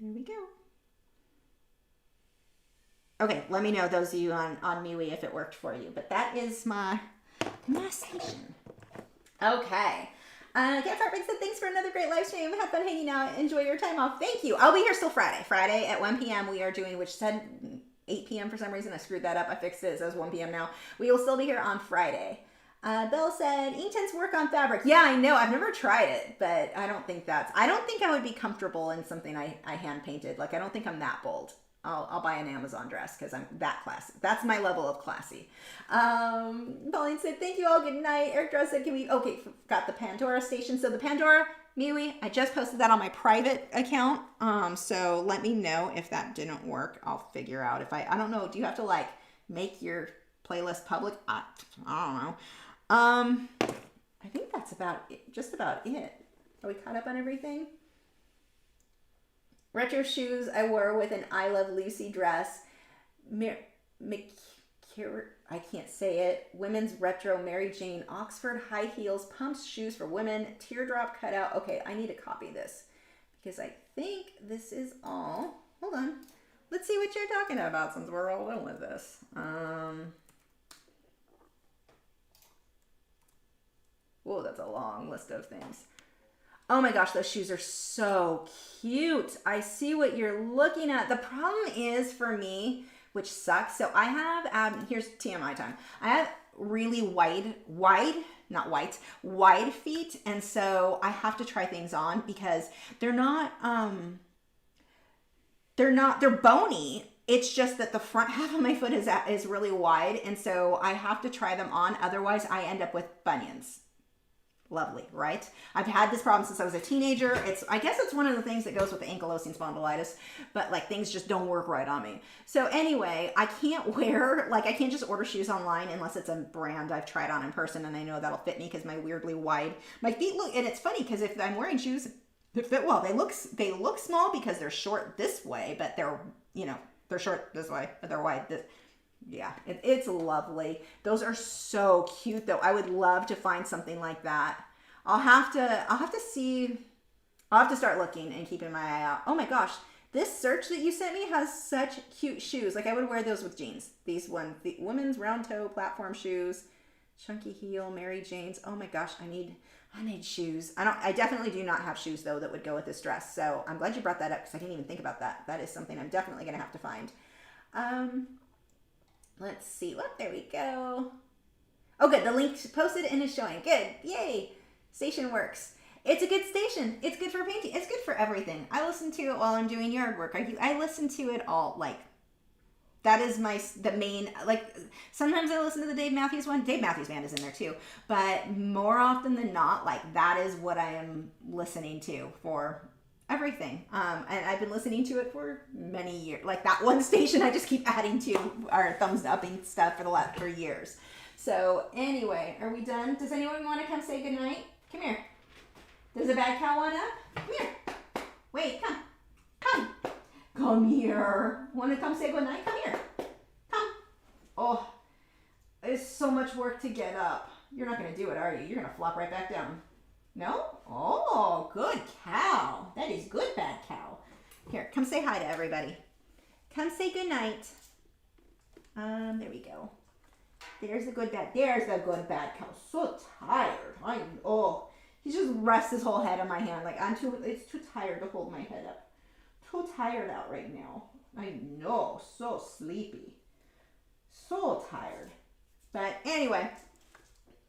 There we go. Okay, let me know, those of you on MeWe, if it worked for you. But that is my station. Okay. Campfire Big said, thanks for another great live stream. Have fun hanging out. Enjoy your time off. Thank you. I'll be here still Friday. Friday at 1 p.m. we are doing, which said 8 p.m. for some reason. I screwed that up. I fixed it. It says 1 p.m. now. We will still be here on Friday. Bill said, Inktense work on fabric. Yeah, I know. I've never tried it, but I don't think I would be comfortable in something I hand painted. Like, I don't think I'm that bold. I'll buy an Amazon dress because I'm that classy. That's my level of classy. Pauline said, thank you all. Good night. Eric Dress said, got the Pandora station. So the Pandora MeWe, I just posted that on my private account. So let me know if that didn't work. I'll figure out if I don't know. Do you have to like make your playlist public? I don't know. I think that's just about it. Are we caught up on everything? Retro shoes I wore with an I Love Lucy dress. I can't say it. Women's retro Mary Jane Oxford high heels, pumps, shoes for women, teardrop cutout. Okay, I need to copy this because I think this is all. Hold on. Let's see what you're talking about since we're all done with this. Whoa, that's a long list of things. Oh my gosh, those shoes are so cute. I see what you're looking at. The problem is for me, which sucks. So I have, here's TMI time. I have really wide feet. And so I have to try things on because they're bony. It's just that the front half of my foot is really wide. And so I have to try them on. Otherwise I end up with bunions. Lovely, right? I've had this problem since I was a teenager. I guess it's one of the things that goes with the ankylosing spondylitis, but like things just don't work right on me. So anyway, I can't just order shoes online unless it's a brand I've tried on in person and I know that'll fit me because my feet look, and it's funny because if I'm wearing shoes that fit well, they look small because they're short this way, but they're short this way, but they're wide this. Yeah, it's lovely. Those are so cute though. I would love to find something like that. I'll have to start looking and keeping my eye out. Oh my gosh, this search that you sent me has such cute shoes. Like I would wear those with jeans. The women's round toe platform shoes, chunky heel, Mary Jane's. Oh my gosh, I need shoes. I definitely do not have shoes though that would go with this dress. So I'm glad you brought that up because I didn't even think about that. That is something I'm definitely going to have to find. Let's see. What? There we go. Oh, good. The link's posted and is showing. Good. Yay. Station works. It's a good station. It's good for painting. It's good for everything. I listen to it while I'm doing yard work. I listen to it all. Like, that is the main, like, sometimes I listen to the Dave Matthews one. Dave Matthews Band is in there too. But more often than not, like, that is what I am listening to for everything. And I've been listening to it for many years. Like, that one station I just keep adding to our thumbs upping stuff for years. So anyway, are we done? Does anyone want to come say goodnight? Come here. Does a bad cow want up? Come here. Wait, come. Come. Come here. Want to come say goodnight? Come here. Come. Oh, it's so much work to get up. You're not going to do it, are you? You're going to flop right back down. No? Oh, good cow. That is good, bad cow. Here, come say hi to everybody. Come say goodnight. There we go. There's the good bad. There's the good bad cow. So tired. He just rests his whole head on my hand. Like, it's too tired to hold my head up. Too tired out right now. I know. So sleepy. So tired. But anyway,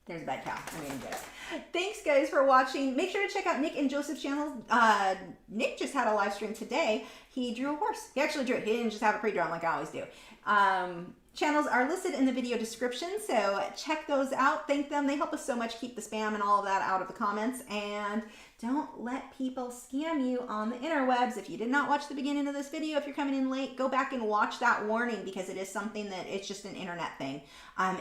there's a bad cow. I'm going to get it. Thanks, guys, for watching. Make sure to check out Nick and Joseph's channels. Nick just had a live stream today. He drew a horse. He actually drew it. He didn't just have it pre-drawn like I always do. Channels are listed in the video description, so check those out. Thank them. They help us so much keep the spam and all of that out of the comments. And don't let people scam you on the interwebs. If you did not watch the beginning of this video, if you're coming in late, go back and watch that warning, because it is something that it's just an internet thing.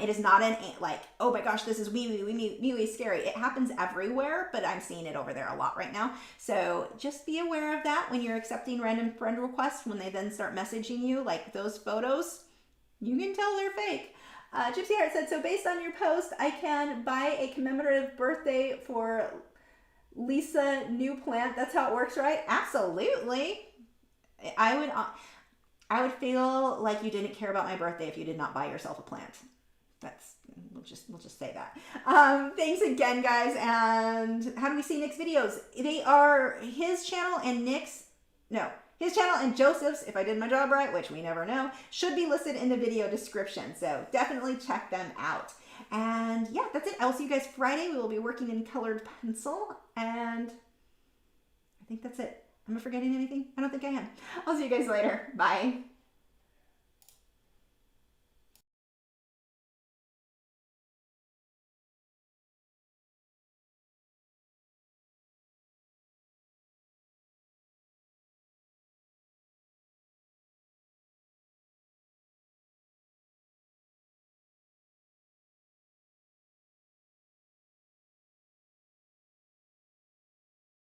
It is not like, oh my gosh, this is wee scary. It happens everywhere, but I'm seeing it over there a lot right now. So just be aware of that when you're accepting random friend requests, when they then start messaging you, like those photos. You can tell they're fake. Gypsy Heart said, so based on your post, I can buy a commemorative birthday for Lisa New Plant. That's how it works, right? Absolutely. I would feel like you didn't care about my birthday if you did not buy yourself a plant. We'll just say that. Thanks again, guys. And how do we see Nick's videos? They are his channel and his channel and Joseph's, if I did my job right, which we never know, should be listed in the video description. So definitely check them out. And yeah, that's it. I'll see you guys Friday. We will be working in colored pencil. And I think that's it. Am I forgetting anything? I don't think I am. I'll see you guys later. Bye.